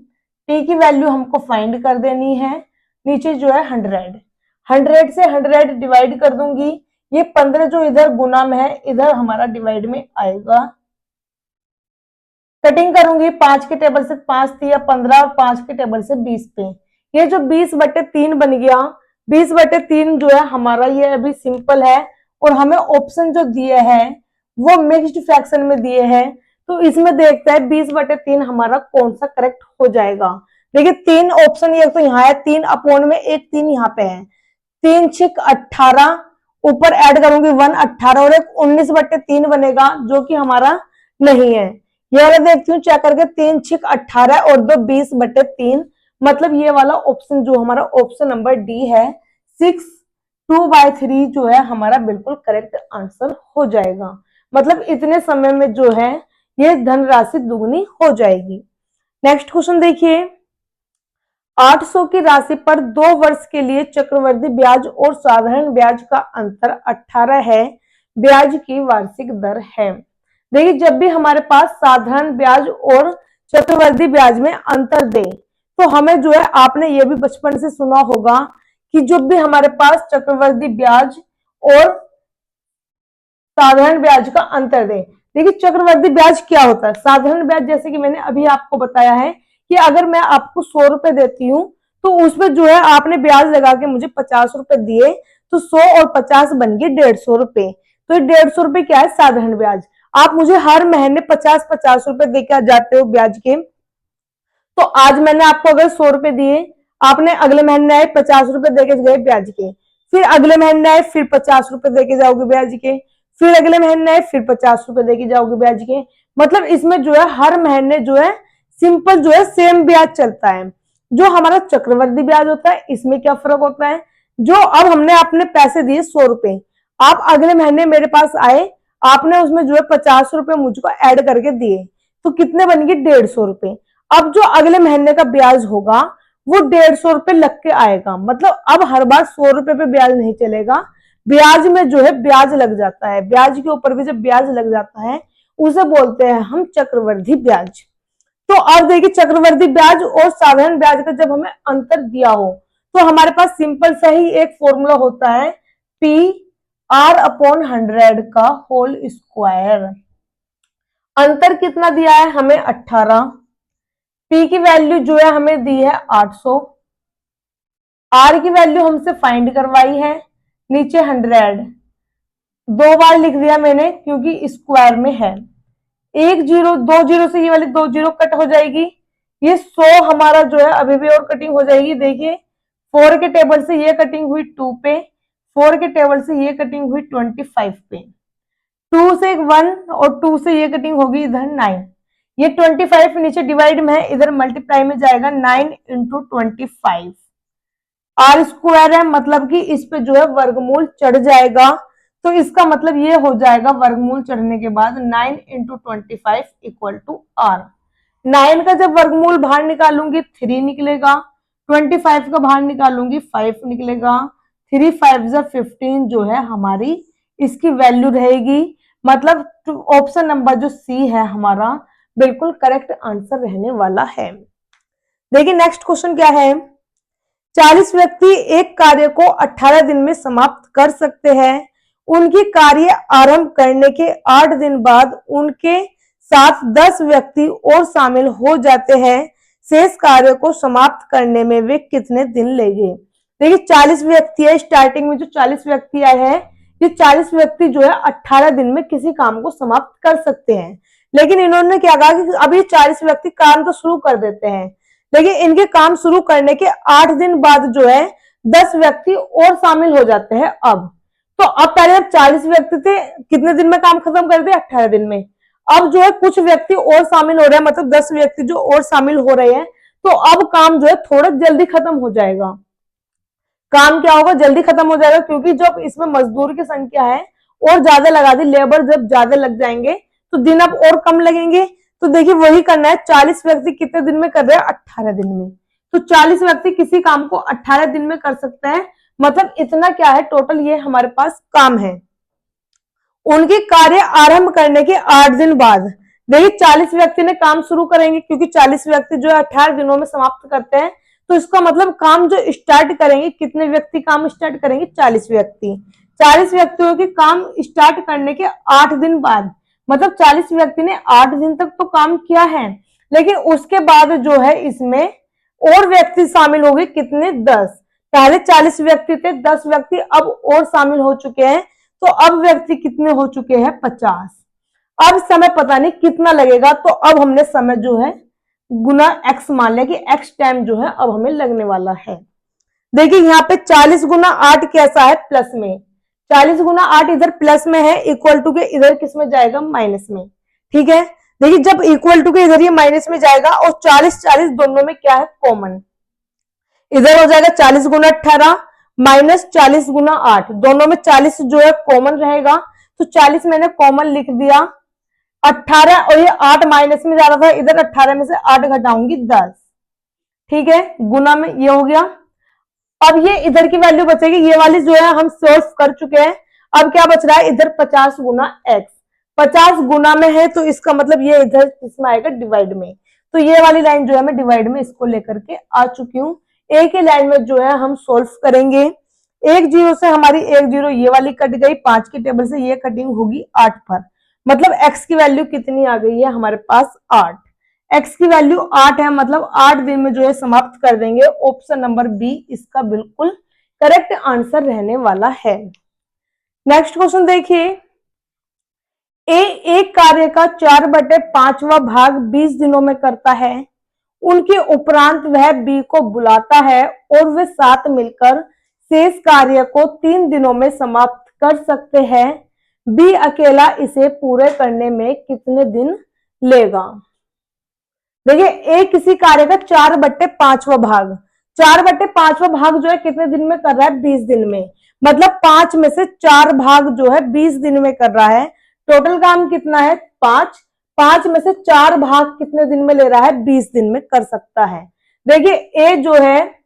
T की वैल्यू हमको फाइंड कर देनी है, नीचे जो है 100। 100 से 100 डिवाइड कर दूंगी, ये 15 जो इधर गुना में है, इधर हमारा डिवाइड में आएगा। कटिंग करूंगी, 5 के टेबल से 5 दिया 15 और 5 के टेबल से 20 पे, ये जो 20/3 बन गया। 20/3 जो है हमारा ये अभी सिंपल है, और हमें ऑप्शन जो दिए हैं वो मिक्स्ड फ्रैक्शन में दिए हैं। तो इसमें देखते हैं 20/3 हमारा कौन सा करेक्ट हो जाएगा। देखिए 3 ऑप्शन, ये तो यहाँ है 3 अपॉन में 1 3 यहाँ पे है, 3 6 18, ऊपर ऐड करूंगी 1 18 और एक 19/3 बनेगा, जो कि हमारा नहीं है। ये वाला देखती हूँ चेक करके, 3 6 18 और 2 20/3, मतलब ये वाला ऑप्शन जो हमारा ऑप्शन नंबर डी है 6 2/3 जो है हमारा बिल्कुल करेक्ट आंसर हो जाएगा। मतलब इतने समय में जो है ये धनराशि दुगनी हो जाएगी। नेक्स्ट क्वेश्चन देखिए, 800 की राशि पर 2 वर्ष के लिए चक्रवृद्धि ब्याज और साधारण ब्याज का अंतर 18 है, ब्याज की वार्षिक दर है। देखिए जब भी हमारे पास साधारण ब्याज और चक्रवृद्धि ब्याज में अंतर दे, तो हमें जो है, आपने ये भी बचपन से सुना होगा कि जब भी हमारे पास चक्रवृद्धि ब्याज और साधारण ब्याज का अंतर दे। देखिए चक्रवृद्धि ब्याज क्या होता है, साधारण ब्याज जैसे कि मैंने अभी आपको बताया है कि अगर मैं आपको 100 रुपए देती हूँ, तो उसमें जो है आपने ब्याज लगा के मुझे 50 रुपए दिए, तो 100 और 50 बन गए 150 रुपए। तो 150 रुपए क्या है, साधारण ब्याज। आप मुझे हर महीने 50-50 रुपए देकर जाते हो ब्याज के, तो आज मैंने आपको अगर 100 रुपए दिए, आपने अगले महीने आए 50 रुपए देके गए ब्याज के, फिर अगले महीने आए फिर 50 रुपए देके जाओगे ब्याज के, फिर अगले महीने आए फिर 50 रुपए देके जाओगे ब्याज के। मतलब इसमें जो है हर महीने जो है सिंपल जो है सेम ब्याज चलता है। जो हमारा चक्रवृद्धि ब्याज होता है, इसमें क्या फर्क होता है, जो अब हमने अपने पैसे दिए 100 रुपए, आप अगले महीने मेरे पास आए, आपने उसमें जो है 50 रुपए मुझको ऐड करके दिए, तो कितने बन गए 150 रुपए। अब जो अगले महीने का ब्याज होगा वो 150 रुपए लग के आएगा। मतलब अब हर बार 100 रुपए पे ब्याज नहीं चलेगा, ब्याज में जो है ब्याज लग जाता है, ब्याज के ऊपर भी जब ब्याज लग जाता है उसे बोलते हैं हम चक्रवृद्धि ब्याज। तो अब देखिए चक्रवृद्धि ब्याज और साधारण ब्याज का जब हमें अंतर दिया हो, तो हमारे पास सिंपल सा ही एक फॉर्मूला होता है, पी आर अपॉन 100 का होल स्क्वायर। अंतर कितना दिया है हमें 18, पी की वैल्यू जो है हमें दी है 800, आर की वैल्यू हमसे फाइंड करवाई है नीचे 100, 2 बार लिख दिया मैंने क्योंकि स्क्वायर में है। 1 0, 2 0 से ये वाली 2 0 कट हो जाएगी। ये 100 हमारा जो है अभी भी और कटिंग हो जाएगी। देखिए 4 के टेबल से ये कटिंग हुई 2 पे, 4 के टेबल से ये कटिंग हुई 25 पे, 2 से 1 और 2 से ये कटिंग होगी इधर 9। ये 25 नीचे डिवाइड में है, इधर मल्टीप्लाई में जाएगा 9 इंटू 25। आर स्क्वायर है, मतलब कि इस पे जो है वर्गमूल चढ़ जाएगा। तो इसका मतलब ये हो जाएगा वर्गमूल चढ़ने के बाद 9 इंटू 25 इक्वल टू आर। 9 का जब वर्गमूल बाहर निकालूंगी 3 निकलेगा, 25 का बाहर निकालूंगी 5 निकलेगा। 3 5 15 जो है हमारी इसकी वैल्यू रहेगी। मतलब ऑप्शन नंबर जो सी है हमारा बिल्कुल करेक्ट आंसर रहने वाला है। देखिए नेक्स्ट क्वेश्चन क्या है। 40 व्यक्ति एक कार्य को 18 दिन में समाप्त कर सकते हैं। उनकी कार्य आरंभ करने के 8 दिन बाद उनके साथ 10 व्यक्ति और शामिल हो जाते हैं। शेष कार्य को समाप्त करने में वे कितने दिन लेंगे। देखिए 40 व्यक्ति है, स्टार्टिंग में जो 40 व्यक्ति आए हैं, ये 40 व्यक्ति जो है 18 दिन में किसी काम को समाप्त कर सकते हैं। लेकिन इन्होंने क्या कहा कि अभी 40 व्यक्ति काम तो शुरू कर देते हैं, लेकिन इनके काम शुरू करने के 8 दिन बाद जो है 10 व्यक्ति और शामिल हो जाते हैं। अब पहले जब 40 व्यक्ति थे कितने दिन में काम खत्म कर दिया, 18 दिन में। अब जो है कुछ व्यक्ति और शामिल हो रहे हैं, मतलब 10 व्यक्ति जो और शामिल हो रहे हैं, तो अब काम जो है थोड़ा जल्दी खत्म हो जाएगा। काम क्या होगा, जल्दी खत्म हो जाएगा, क्योंकि जब इसमें मजदूर की संख्या है और ज्यादा लगा दी, लेबर जब ज्यादा लग जाएंगे तो दिन अब और कम लगेंगे। तो देखिए वही करना है, 40 व्यक्ति कितने दिन में कर रहे हैं, 18 दिन में। तो 40 व्यक्ति किसी काम को 18 दिन में कर सकते हैं, मतलब इतना क्या है टोटल ये हमारे पास काम है। उनके कार्य आरंभ करने के 8 दिन बाद, देखिए 40 व्यक्ति ने काम शुरू करेंगे, क्योंकि 40 व्यक्ति जो है 18 दिनों में समाप्त करते हैं। तो इसका मतलब काम जो स्टार्ट करेंगे, कितने व्यक्ति काम स्टार्ट करेंगे, 40 व्यक्ति। 40 व्यक्तियों के काम स्टार्ट करने के 8 दिन बाद, मतलब 40 व्यक्ति ने 8 दिन तक तो काम किया है, लेकिन उसके बाद जो है इसमें और व्यक्ति शामिल हो गए, कितने, 10। पहले 40 व्यक्ति थे, 10 व्यक्ति अब और शामिल हो चुके हैं, तो अब व्यक्ति कितने हो चुके हैं, 50। अब समय पता नहीं कितना लगेगा, तो अब हमने समय जो है गुना x मान लिया कि x टाइम जो है अब हमें लगने वाला है। देखिए यहाँ पे 40 गुना 8 कैसा है, प्लस में। 40 गुना 8 इधर प्लस में है, इक्वल टू के इधर किस में जाएगा, माइनस में। ठीक है, देखिए जब इक्वल टू के इधर ये माइनस में जाएगा और 40 दोनों में क्या है, कॉमन। इधर हो जाएगा 40 गुना 18 माइनस 40 गुना 8, दोनों में 40 जो है कॉमन रहेगा, तो 40 मैंने कॉमन लिख दिया। 18 और ये 8 माइनस में जा रहा था, इधर 18 में से 8 घटाऊंगी 10। ठीक है, गुना में ये हो गया। अब ये इधर की वैल्यू बचेगी, ये वाली जो है हम सॉल्व कर चुके हैं। अब क्या बच रहा है, इधर 50 गुना एक्स, 50 गुना में है, तो इसका मतलब ये इधर इसमें आएगा डिवाइड में। तो ये वाली लाइन जो है मैं डिवाइड में इसको लेकर के आ चुकी हूँ। एक ही लाइन में जो है हम सोल्व करेंगे। 1 0 से हमारी 1 0 ये वाली कट गई, 5 के टेबल से ये कटिंग होगी 8 पर, मतलब x की वैल्यू कितनी आ गई है हमारे पास, 8। x की वैल्यू 8 है, मतलब 8 दिन में जो है समाप्त कर देंगे। ऑप्शन नंबर बी इसका बिल्कुल करेक्ट आंसर रहने वाला है। नेक्स्ट क्वेश्चन देखिए, एक कार्य का 4/5वां भाग 20 दिनों में करता है। उनके उपरांत वह बी को बुलाता है और वे साथ मिलकर शेष कार्य को 3 दिनों में समाप्त कर सकते हैं। बी अकेला इसे पूरे करने में कितने दिन लेगा। देखिए ए किसी कार्य का 4/5वां भाग, 4/5वां भाग जो है कितने दिन में कर रहा है, 20 दिन में। मतलब 5 में से 4 भाग जो है 20 दिन में कर रहा है। टोटल काम कितना है, 5। 5 में से 4 भाग कितने दिन में ले रहा है, 20 दिन में कर सकता है। देखिए ए जो है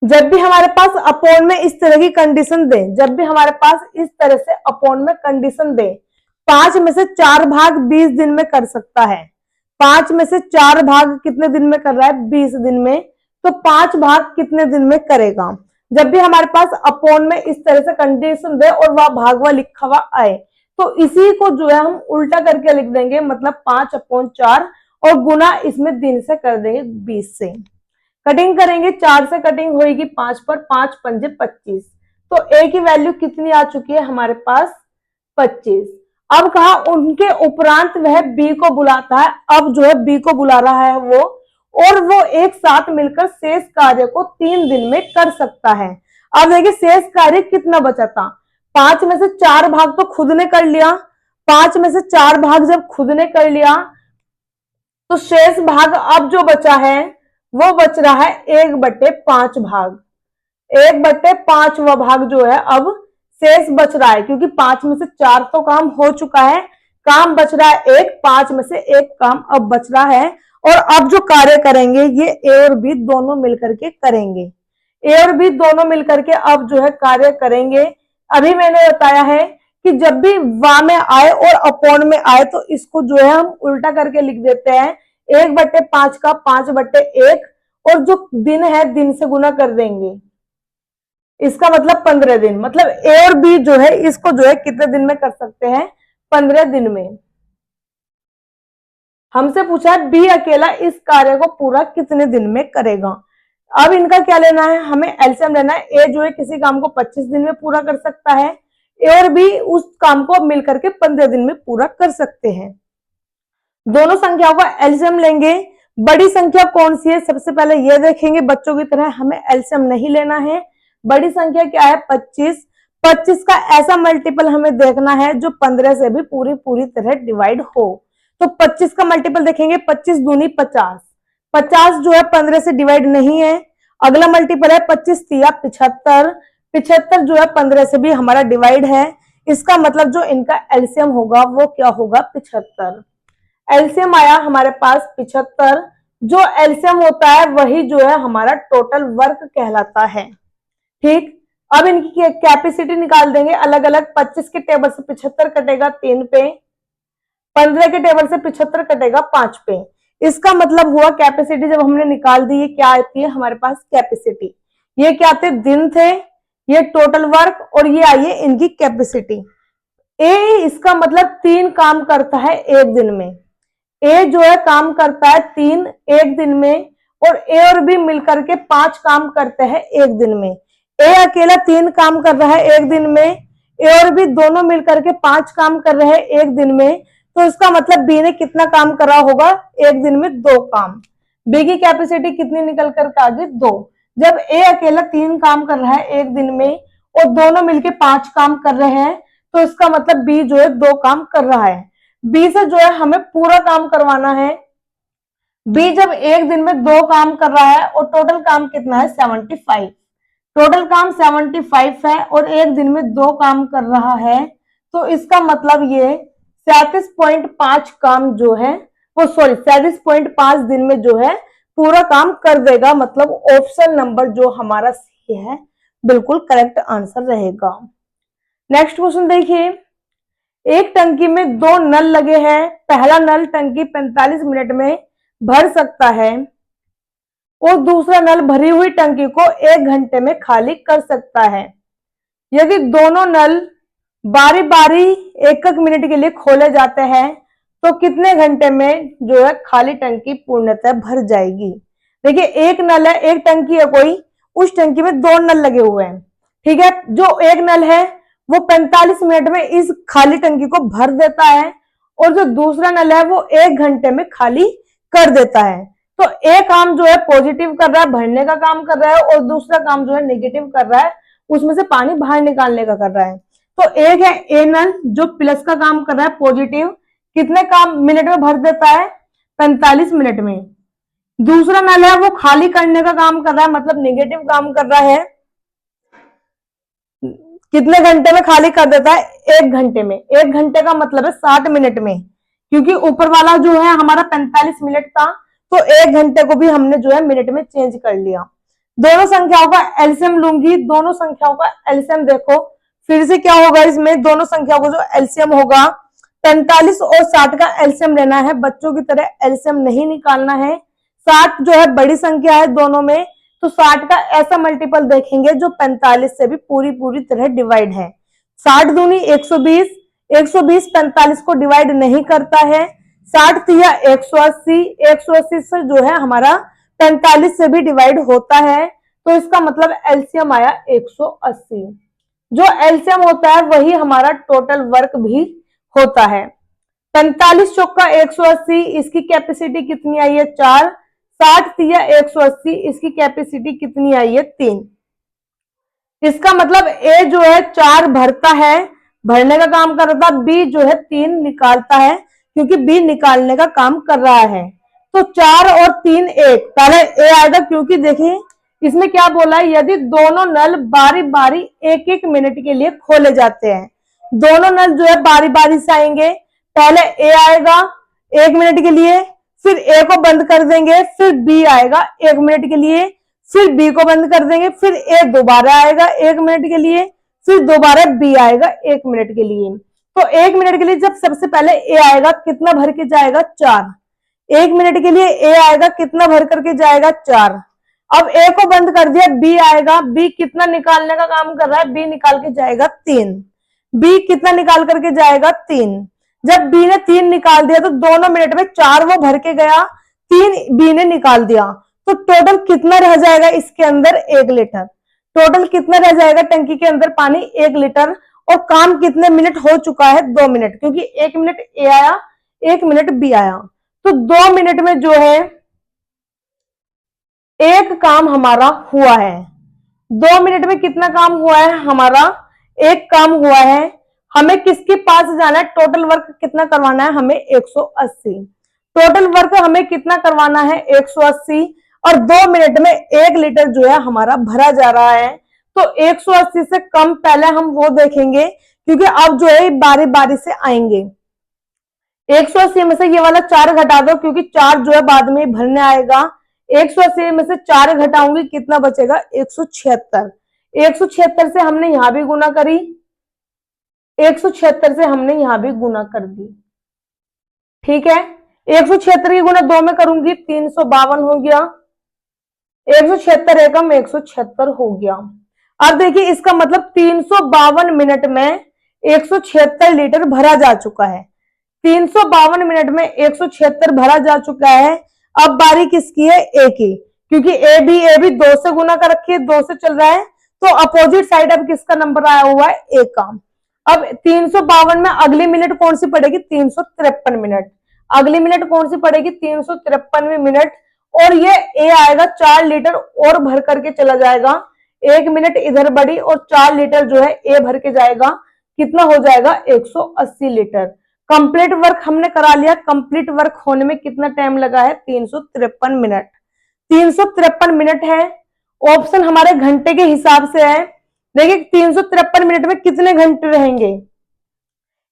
जब भी हमारे पास अपॉन में इस तरह की कंडीशन दे, जब भी हमारे पास इस तरह से अपॉन में कंडीशन दे, 5 में से 4 भाग 20 दिन में कर सकता है। 5 में से 4 भाग कितने दिन में कर रहा है, 20 दिन में। तो 5 भाग कितने दिन में करेगा। जब भी हमारे पास अपॉन में इस तरह से कंडीशन दे और वह भागवा लिखा हुआ आए, तो इसी को जो है हम उल्टा करके लिख देंगे, मतलब 5/4 और गुना इसमें दिन से कर देंगे 20 से। कटिंग करेंगे 4 से कटिंग होगी 5 पर, 5 पंजे 25, तो ए की वैल्यू कितनी आ चुकी है हमारे पास 25। अब कहा उनके उपरांत वह बी को बुलाता है, अब जो है बी को बुला रहा है वो, और वो एक साथ मिलकर शेष कार्य को 3 दिन में कर सकता है। अब देखिए शेष कार्य कितना बचा था, 5 में से 4 भाग तो खुद ने कर लिया, 5 में से 4 भाग जब खुद ने कर लिया तो शेष भाग अब जो बचा है वो बच रहा है 1/5 भाग, 1/5 भाग जो है अब शेष बच रहा है, क्योंकि 5 में से 4 तो काम हो चुका है, काम बच रहा है 1, 5 में से 1 काम अब बच रहा है। और अब जो कार्य करेंगे ये ए और बी दोनों मिलकर के करेंगे, ए और बी दोनों मिलकर के अब जो है कार्य करेंगे। अभी मैंने बताया है कि जब भी वा में आए और अपॉन में आए तो इसको जो है हम उल्टा करके लिख देते हैं, 1/5 का 5/1, और जो दिन है दिन से गुना कर देंगे, इसका मतलब 15 दिन। मतलब ए और बी जो है इसको जो है कितने दिन में कर सकते हैं, 15 दिन में। हमसे पूछा है बी अकेला इस कार्य को पूरा कितने दिन में करेगा। अब इनका क्या लेना है, हमें एलसीएम लेना है। ए जो है किसी काम को 25 दिन में पूरा कर सकता है, ए और बी उस काम को मिलकर के 15 दिन में पूरा कर सकते हैं। दोनों संख्याओं का एलसीएम लेंगे। बड़ी संख्या कौन सी है, सबसे पहले ये देखेंगे, बच्चों की तरह हमें एलसीएम नहीं लेना है। बड़ी संख्या क्या है 25, 25 का ऐसा मल्टीपल हमें देखना है जो 15 से भी पूरी तरह डिवाइड हो। तो 25 का मल्टीपल देखेंगे, 25 दूनी 50, 50 जो है 15 से डिवाइड नहीं है। अगला मल्टीपल है 25 तिया 75, 75 जो है 15 से भी हमारा डिवाइड है। इसका मतलब जो इनका एलसीएम होगा वो क्या होगा 75। एलसीएम आया हमारे पास 75। जो एलसीएम होता है वही जो है हमारा टोटल वर्क कहलाता है। ठीक, अब इनकी कैपेसिटी निकाल देंगे अलग अलग। 25 के टेबल से 75 कटेगा 3 पे, 15 के टेबल से 75 कटेगा 5 पे। इसका मतलब हुआ कैपेसिटी जब हमने निकाल दी, ये क्या आती है हमारे पास कैपेसिटी, ये क्या थे दिन थे, ये टोटल वर्क, और ये आई है इनकी कैपेसिटी। ए इसका मतलब 3 काम करता है एक दिन में, ए जो है काम करता है 3 एक दिन में, और ए और बी मिलकर के 5 काम करते हैं एक दिन में। ए अकेला 3 काम कर रहा है एक दिन में, ए और बी दोनों मिलकर के 5 काम कर रहे हैं एक दिन में, तो इसका मतलब बी ने कितना काम करा होगा एक दिन में 2 काम। बी की कैपेसिटी कितनी निकल कर आ गई 2। जब ए अकेला 3 काम कर रहा है एक दिन में और दोनों मिलके 5 काम कर रहे हैं, तो इसका मतलब बी जो है 2 काम कर रहा है। बी से जो है हमें पूरा काम करवाना है। बी जब एक दिन में 2 काम कर रहा है और टोटल काम कितना है 75, टोटल काम 75 है और एक दिन में 2 काम कर रहा है, तो इसका मतलब ये 37.5 काम जो है वो 37.5 दिन में जो है पूरा काम कर देगा। मतलब ऑप्शन नंबर जो हमारा सी है बिल्कुल करेक्ट आंसर रहेगा। नेक्स्ट क्वेश्चन देखिए, एक टंकी में 2 नल लगे हैं। पहला नल टंकी 45 मिनट में भर सकता है और दूसरा नल भरी हुई टंकी को 1 घंटे में खाली कर सकता है। यदि दोनों नल बारी बारी 1 मिनट के लिए खोले जाते हैं तो कितने घंटे में जो है खाली टंकी पूर्णतः भर जाएगी। देखिए एक नल है, एक टंकी है कोई, उस टंकी में 2 नल लगे हुए हैं। ठीक है, जो एक नल है वो 45 मिनट में इस खाली टंकी को भर देता है और जो दूसरा नल है वो 1 घंटे में खाली कर देता है। तो एक काम जो है पॉजिटिव कर रहा है, भरने का काम कर रहा है, और दूसरा काम जो है नेगेटिव कर रहा है, उसमें से पानी बाहर निकालने का कर रहा है। तो एक है ए नल जो प्लस का काम कर रहा है पॉजिटिव, कितने काम मिनट में भर देता है 45 मिनट में। दूसरा नल है वो खाली करने का काम कर रहा है, मतलब नेगेटिव काम कर रहा है, कितने घंटे में खाली कर देता है 1 घंटे में। 1 घंटे का मतलब है 60 मिनट में, क्योंकि ऊपर वाला जो है हमारा 45 मिनट था, तो 1 घंटे को भी हमने जो है मिनट में चेंज कर लिया। दोनों संख्याओं का एलसीएम लूंगी, दोनों संख्याओं का एलसीएम देखो फिर से क्या होगा, इसमें दोनों संख्याओं का जो एलसीएम होगा 45 और 60 का एलसीएम लेना है। बच्चों की तरह एलसीएम नहीं निकालना है। 60 जो है बड़ी संख्या है दोनों में, तो 60 का ऐसा मल्टीपल देखेंगे जो 45 से भी पूरी तरह डिवाइड है। 60 दूनी 120, 120 45 को डिवाइड नहीं करता है। 60 तिया 180, 180 से जो है हमारा 45 से भी डिवाइड होता है, तो इसका मतलब एलसीएम आया 180। जो एलसीएम होता है वही हमारा टोटल वर्क भी होता है। 45 चौका 180, इसकी कैपेसिटी कितनी आई है 4। 60 तिया 180, इसकी कैपेसिटी कितनी आई है 3। इसका मतलब ए जो है 4 भरता है, भरने का काम कर रहा था, बी जो है 3 निकालता है, क्योंकि बी निकालने का काम कर रहा है। तो 4 और 3 1, पहले ए आएगा, क्योंकि देखिए इसमें क्या बोला है, यदि दोनों नल बारी बारी 1-1 मिनट के लिए खोले जाते हैं। दोनों नल जो है बारी बारी से आएंगे, पहले ए आएगा 1 मिनट के लिए, फिर ए को बंद कर देंगे, फिर बी आएगा 1 मिनट के लिए, फिर बी को बंद कर देंगे, फिर ए दोबारा आएगा 1 मिनट के लिए, फिर दोबारा बी आएगा 1 मिनट के लिए। तो 1 मिनट के लिए जब सबसे पहले ए आएगा कितना भर के जाएगा 4। 1 मिनट के लिए ए आएगा कितना भर करके जाएगा 4। अब ए को बंद कर दिया, बी आएगा, बी कितना निकालने का काम कर रहा है, बी निकाल के जाएगा 3। बी कितना निकाल करके जाएगा 3। जब बी ने 3 निकाल दिया तो दोनों मिनट में 4 वो भर के गया, 3 बी ने निकाल दिया, तो टोटल कितना रह जाएगा इसके अंदर 1 लीटर। टोटल कितना रह जाएगा टंकी के अंदर पानी 1 लीटर। और काम कितने मिनट हो चुका है 2 मिनट, क्योंकि 1 मिनट ए आया 1 मिनट बी आया, तो 2 मिनट में जो है एक काम हमारा हुआ है। 2 मिनट में कितना काम हुआ है हमारा, एक काम हुआ है। हमें किसके पास जाना है, टोटल वर्क कितना करवाना है हमें 180। टोटल वर्क हमें कितना करवाना है 180, और 2 मिनट में 1 लीटर जो है हमारा भरा जा रहा है। तो 180 से कम पहले हम वो देखेंगे, क्योंकि अब जो है बारी बारी से आएंगे। 180 में से ये वाला 4 घटा दो, क्योंकि 4 जो है बाद में भरने आएगा। 180 में से 4 घटाऊंगी, कितना बचेगा 176। 176 से हमने यहां भी गुना करी, 176 से हमने यहां भी गुना कर दी। ठीक है, 176 की गुना 2 में करूंगी 352 हो गया, 176 एकम 176 हो गया। अब देखिए इसका मतलब 352 मिनट में 176 लीटर भरा जा चुका है। 352 मिनट में 176 भरा जा चुका है। अब बारी किसकी है, ए की, क्योंकि ए भी 2 से गुना कर रखी है, 2 से चल रहा है, तो अपोजिट साइड अब किसका नंबर आया हुआ है, ए का। अब 352 में अगली मिनट कौन सी पड़ेगी 353 मिनट। अगली मिनट कौन सी पड़ेगी 353 मिनट, और ये ए आएगा 4 लीटर और भर करके चला जाएगा। 1 मिनट इधर बढ़ी और 4 लीटर जो है ए भर के जाएगा, कितना हो जाएगा 180 लीटर। कंप्लीट वर्क हमने करा लिया। कंप्लीट वर्क होने में कितना टाइम लगा है 353 मिनट। 353 मिनट है, ऑप्शन हमारे घंटे के हिसाब से है। देखिए 353 मिनट में कितने घंटे रहेंगे,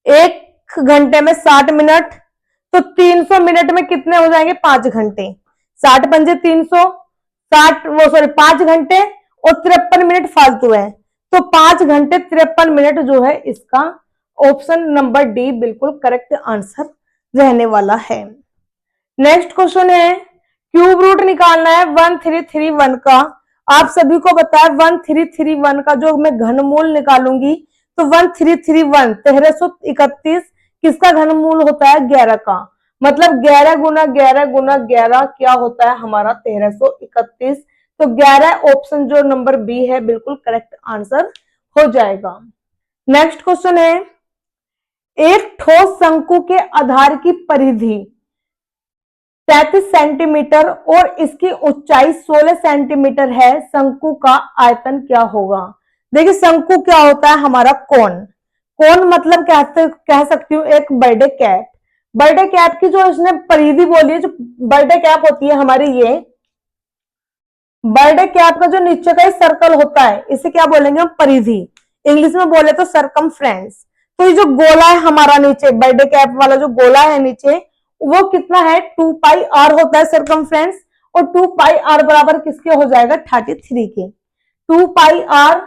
1 घंटे में 60 मिनट, तो 300 मिनट में कितने हो जाएंगे 5 घंटे। 60 पंजे 300, 5 घंटे और 53 मिनट फालतू है, तो 5 घंटे 53 मिनट जो है इसका ऑप्शन नंबर डी बिल्कुल करेक्ट आंसर रहने वाला है। नेक्स्ट क्वेश्चन है, क्यूब रूट निकालना है 1331 का। आप सभी को बताया 1331 का जो मैं घनमूल निकालूंगी, तो 1331 1331 किसका घनमूल होता है 11 का, मतलब 11 गुना 11 गुना 11 क्या होता है हमारा 1331। तो 11 ऑप्शन जो नंबर बी है बिल्कुल करेक्ट आंसर हो जाएगा। नेक्स्ट क्वेश्चन है, एक ठोस शंकु के आधार की परिधि 33 सेंटीमीटर और इसकी ऊंचाई 16 सेंटीमीटर है, शंकु का आयतन क्या होगा। देखिए शंकु क्या होता है हमारा कोन। कोन मतलब कह सकती हूँ एक बर्थडे कैप। बर्थडे कैप की जो इसने परिधि बोली है, जो बर्थडे कैप होती है हमारी, ये बर्थडे कैप का जो नीचे का सर्कल होता है इसे क्या बोलेंगे हम, परिधि। इंग्लिश में बोले तो सरकमफ्रेंस। तो ये जो गोला है हमारा नीचे, बर्थडे कैप वाला जो गोला है नीचे, वो कितना है 2 पाई आर होता है सरकमफ्रेंस, और 2 पाई आर बराबर किसके हो जाएगा 33 के। 2 पाई आर,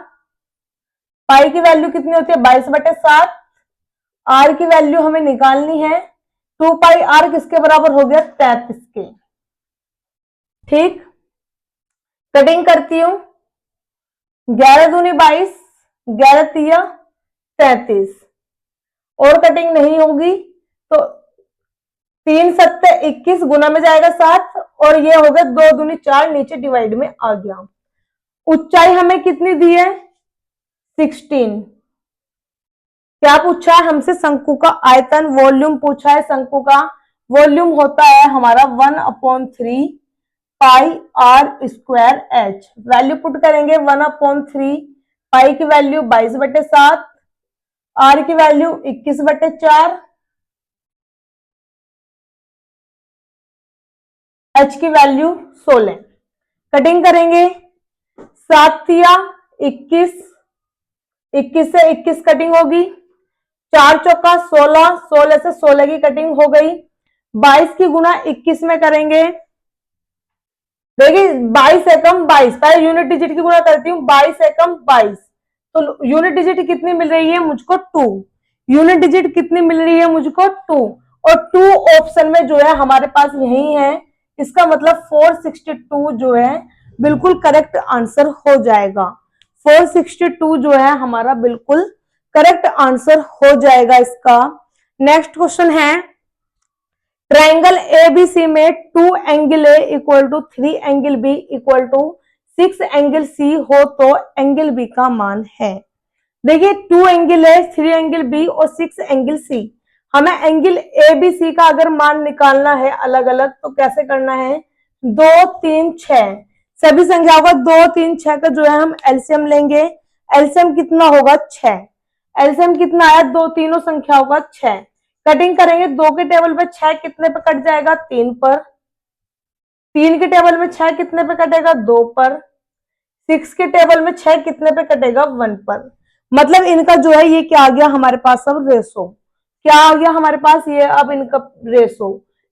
पाई की वैल्यू कितनी होती है 22/7, आर की वैल्यू हमें निकालनी है, 2 पाई आर किसके बराबर हो गया 33 के। ठीक, कटिंग करती हूं, 11 दूनी 22, 11 तिया 33, और कटिंग नहीं होगी तो 3 सत्ते 21 गुना में जाएगा 7 और ये हो गया 2 दूनी 4 नीचे डिवाइड में आ गया। ऊंचाई हमें कितनी दी है 16। क्या पूछा है हमसे शंकु का आयतन वॉल्यूम पूछा है। शंकु का वॉल्यूम होता है हमारा 1/3 pi r square h. Value put करेंगे 1/3 पाई की वैल्यू 22/7, आर की वैल्यू 21/4, एच की वैल्यू 16। कटिंग करेंगे 7 या 21, 21 से 21 कटिंग होगी, 4 चौका 16, 16 से 16 की कटिंग हो गई। 22 की गुना 21 में करेंगे, देखिए 22 एकम 22, पहले यूनिट डिजिट की गुना करती हूँ, 22 एकम 22, तो यूनिट डिजिट कितनी मिल रही है मुझको 2, यूनिट डिजिट कितनी मिल रही है मुझको 2, और 2 ऑप्शन में जो है हमारे पास यही है, इसका मतलब 462 जो है बिल्कुल करेक्ट आंसर हो जाएगा। 462 जो है हमारा बिल्कुल करेक्ट आंसर हो जाएगा इसका। नेक्स्ट क्वेश्चन है ट्राइंगल एबीसी में 2 angle A equal to 3 angle B equal to 6 angle C हो तो एंगल बी का मान है। देखिए 2 एंगल है, 3 एंगल बी और 6 एंगल सी। हमें एंगल ए बी सी का अगर मान निकालना है अलग अलग तो कैसे करना है, 2 3 6 सभी संख्याओं का 2 3 6 का जो है हम एलसीएम लेंगे। एलसीएम कितना होगा 6, एलसीएम कितना आया दो तीनों संख्याओं का 6। कटिंग करेंगे 2 के टेबल पे 6 कितने पे कट जाएगा 3 पर, 3 के टेबल में 6 कितने पे कटेगा 2 पर, 6 के टेबल में 6 कितने पे कटेगा 1 पर। मतलब इनका जो है ये क्या आ गया हमारे पास अब रेशो, क्या आ गया हमारे पास ये अब इनका रेशो।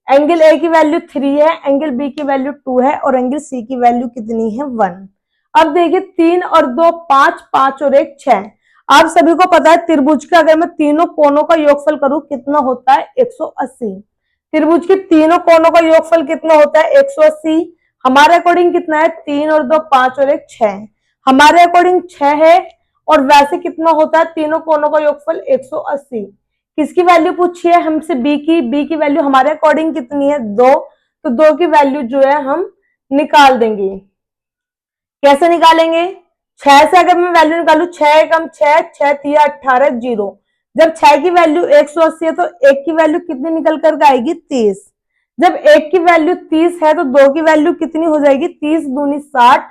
एंगल ए की वैल्यू 3 है, एंगल बी की वैल्यू 2 है और एंगल सी की वैल्यू कितनी है 1। अब देखिए 3 और 2 5, 5 और 1 6। आप सभी को पता है त्रिभुज का अगर मैं तीनों कोनों का योगफल करूं कितना होता है 180। त्रिभुज के तीनों कोनों का योगफल कितना होता है 180। हमारे अकॉर्डिंग कितना है 3 और 2 5 और 1 6, हमारे अकॉर्डिंग 6 है। और वैसे कितना होता है तीनों कोनों का योगफल 180। किसकी वैल्यू पूछी है हमसे बी की वैल्यू हमारे अकॉर्डिंग कितनी है 2, तो 2 की वैल्यू जो है हम निकाल देंगे। कैसे निकालेंगे, 6 से अगर मैं वैल्यू निकालू 6 कम 6, 6 3 18 0। जब 6 की वैल्यू 180 है तो 1 की वैल्यू कितनी निकल कर आएगी 30। जब 1 की वैल्यू 30 है तो 2 की वैल्यू कितनी हो जाएगी 30 दूनी 60।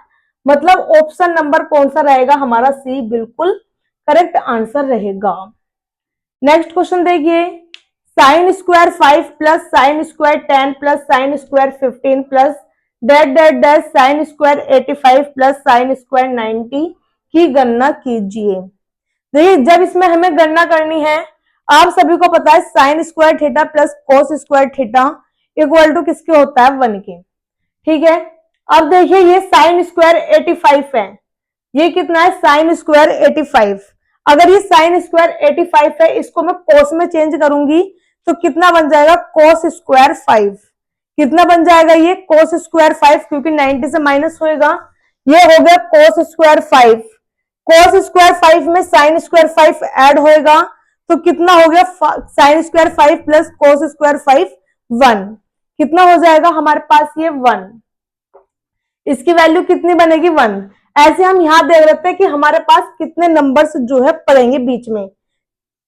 मतलब ऑप्शन नंबर कौन सा रहेगा हमारा सी बिल्कुल करेक्ट आंसर रहेगा। नेक्स्ट क्वेश्चन देखिए sine square 5 plus sine square 10 plus sine square 15 plus dot dot dot sine square 85 plus sine square 90 की गणना कीजिए। देखिए जब इसमें हमें गणना करनी है, आप सभी को पता है sine square theta plus cos square theta equal to किसके होता है 1 के। ठीक है, अब देखिए ये साइन स्क्वायर 85 है, ये कितना है साइन स्क्वायर 85। अगर ये साइन स्क्वायर 85 है इसको मैं कोस में चेंज करूंगी तो कितना बन जाएगा कोस स्क्वायर 5। कितना बन जाएगा ये कोस स्क्वायर 5, क्योंकि 90 से माइनस होएगा, ये हो गया कोस स्क्वायर 5। कोस स्क्वायर 5 में साइन स्क्वायर 5 ऐड होएगा तो कितना हो गया sign square 5 plus cos square 5 1। कितना हो जाएगा हमारे पास ये 1, इसकी वैल्यू कितनी बनेगी 1। ऐसे हम यहां देख लेते हैं कि हमारे पास कितने नंबर्स जो है पड़ेंगे बीच में,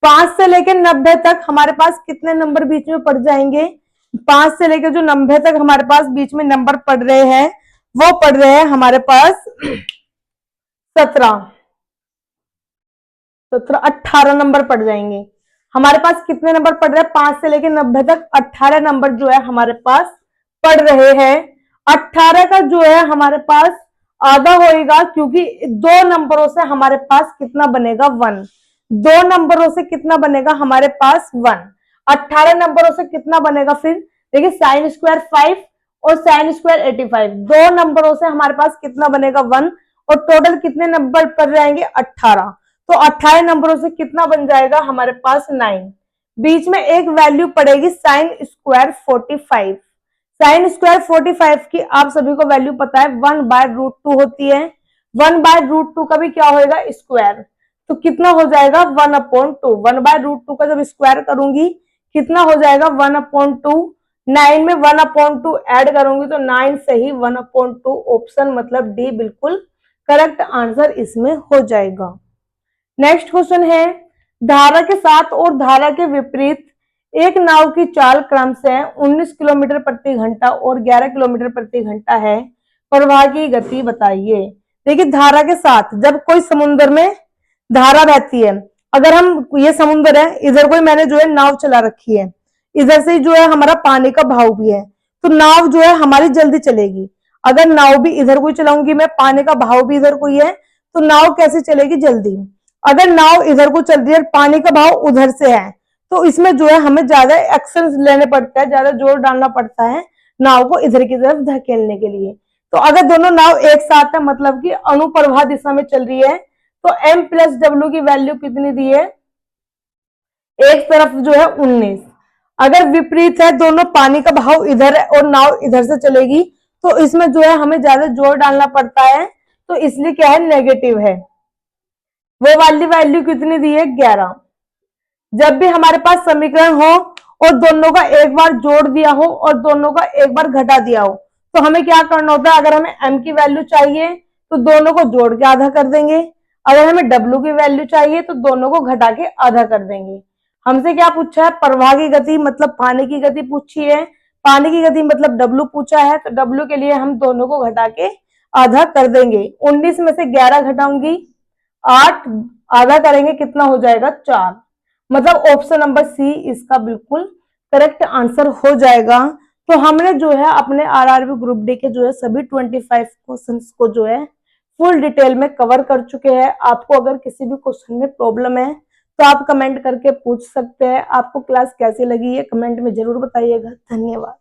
5 से लेकर 90 तक हमारे पास कितने नंबर बीच में पड़ जाएंगे। 5 से लेकर जो 90 तक हमारे पास बीच में नंबर पड़ रहे हैं वो पड़ रहे हैं हमारे पास 17 18 नंबर पड़ जाएंगे। हमारे पास कितने नंबर पड़ रहे हैं 5 से लेकर 90 तक 18 नंबर जो है हमारे पास पड़ रहे हैं। 18 का जो है हमारे पास आधा होएगा, क्योंकि 2 नंबरों से हमारे पास कितना बनेगा 1। 2 नंबरों से कितना बनेगा हमारे पास 1। 18 नंबरों से कितना बनेगा फिर, देखिए साइन स्क्वायर 5 और साइन स्क्वायर 85, 2 नंबरों से हमारे पास कितना बनेगा 1 और टोटल कितने नंबर पड़ जाएंगे 18। तो 18 नंबरों से कितना बन जाएगा हमारे पास 9। बीच में एक वैल्यू पड़ेगी साइन स्क्वायर 45। साइन स्क्वायर 45 की आप सभी को वैल्यू पता है 1/√2 होती है। 1/√2 का भी क्या होएगा स्क्वायर, तो कितना हो जाएगा 1/2। 1/√2 का जब स्क्वायर करूंगी कितना हो जाएगा 1/2। 9 में 1/2 ऐड करूंगी तो 9 सही, 1/2 ऑप्शन मतलब डी बिल्कुल करेक्ट आंसर इसमें हो जाएगा। नेक्स्ट क्वेश्चन है, धारा के साथ और धारा के विपरीत एक नाव की चाल क्रमशः 19 किलोमीटर प्रति घंटा और 11 किलोमीटर प्रति घंटा है, प्रवाह की गति बताइए। देखिए धारा के साथ, जब कोई समुद्र में धारा बहती है, अगर हम, ये समुद्र है, इधर कोई मैंने जो है नाव चला रखी है, इधर से जो है हमारा पानी का भाव भी है, तो नाव जो है हमारी जल्दी चलेगी। अगर नाव भी इधर कोई चलाऊंगी मैं, पानी का भाव भी इधर कोई है, तो नाव कैसे चलेगी जल्दी। अगर नाव इधर को चल रही है, पानी का भाव उधर से है, तो इसमें जो है हमें ज्यादा एक्शन लेने पड़ता है, ज्यादा जोर डालना पड़ता है नाव को इधर की तरफ धकेलने के लिए। तो अगर दोनों नाव एक साथ है, मतलब कि अनुप्रवाह दिशा में चल रही है, तो m प्लस डब्ल्यू की वैल्यू कितनी दी है, एक तरफ जो है 19। अगर विपरीत है, दोनों पानी का भाव इधर है और नाव इधर से चलेगी, तो इसमें जो है हमें ज्यादा जोर डालना पड़ता है, तो इसलिए क्या है, नेगेटिव है। वो वाली वैल्यू कितनी दी है, 11। जब भी हमारे पास समीकरण हो और दोनों का एक बार जोड़ दिया हो और दोनों का एक बार घटा दिया हो, तो हमें क्या करना होता है, अगर हमें m की वैल्यू चाहिए तो दोनों को जोड़ के आधा कर देंगे, अगर हमें w की वैल्यू चाहिए तो दोनों को घटा के आधा कर देंगे। हमसे क्या पूछा है, प्रवाह की गति मतलब पानी की गति पूछी है, पानी की गति मतलब w पूछा है, तो w के लिए हम दोनों को घटा के आधा कर देंगे। 19 में से 11 घटाऊंगी 8, आधा करेंगे कितना हो जाएगा, 4। मतलब ऑप्शन नंबर सी इसका बिल्कुल करेक्ट आंसर हो जाएगा। तो हमने जो है अपने आरआरबी ग्रुप डी के जो है सभी 25 क्वेश्चंस को जो है फुल डिटेल में कवर कर चुके हैं। आपको अगर किसी भी क्वेश्चन में प्रॉब्लम है तो आप कमेंट करके पूछ सकते हैं। आपको क्लास कैसी लगी है कमेंट में जरूर बताइएगा। धन्यवाद।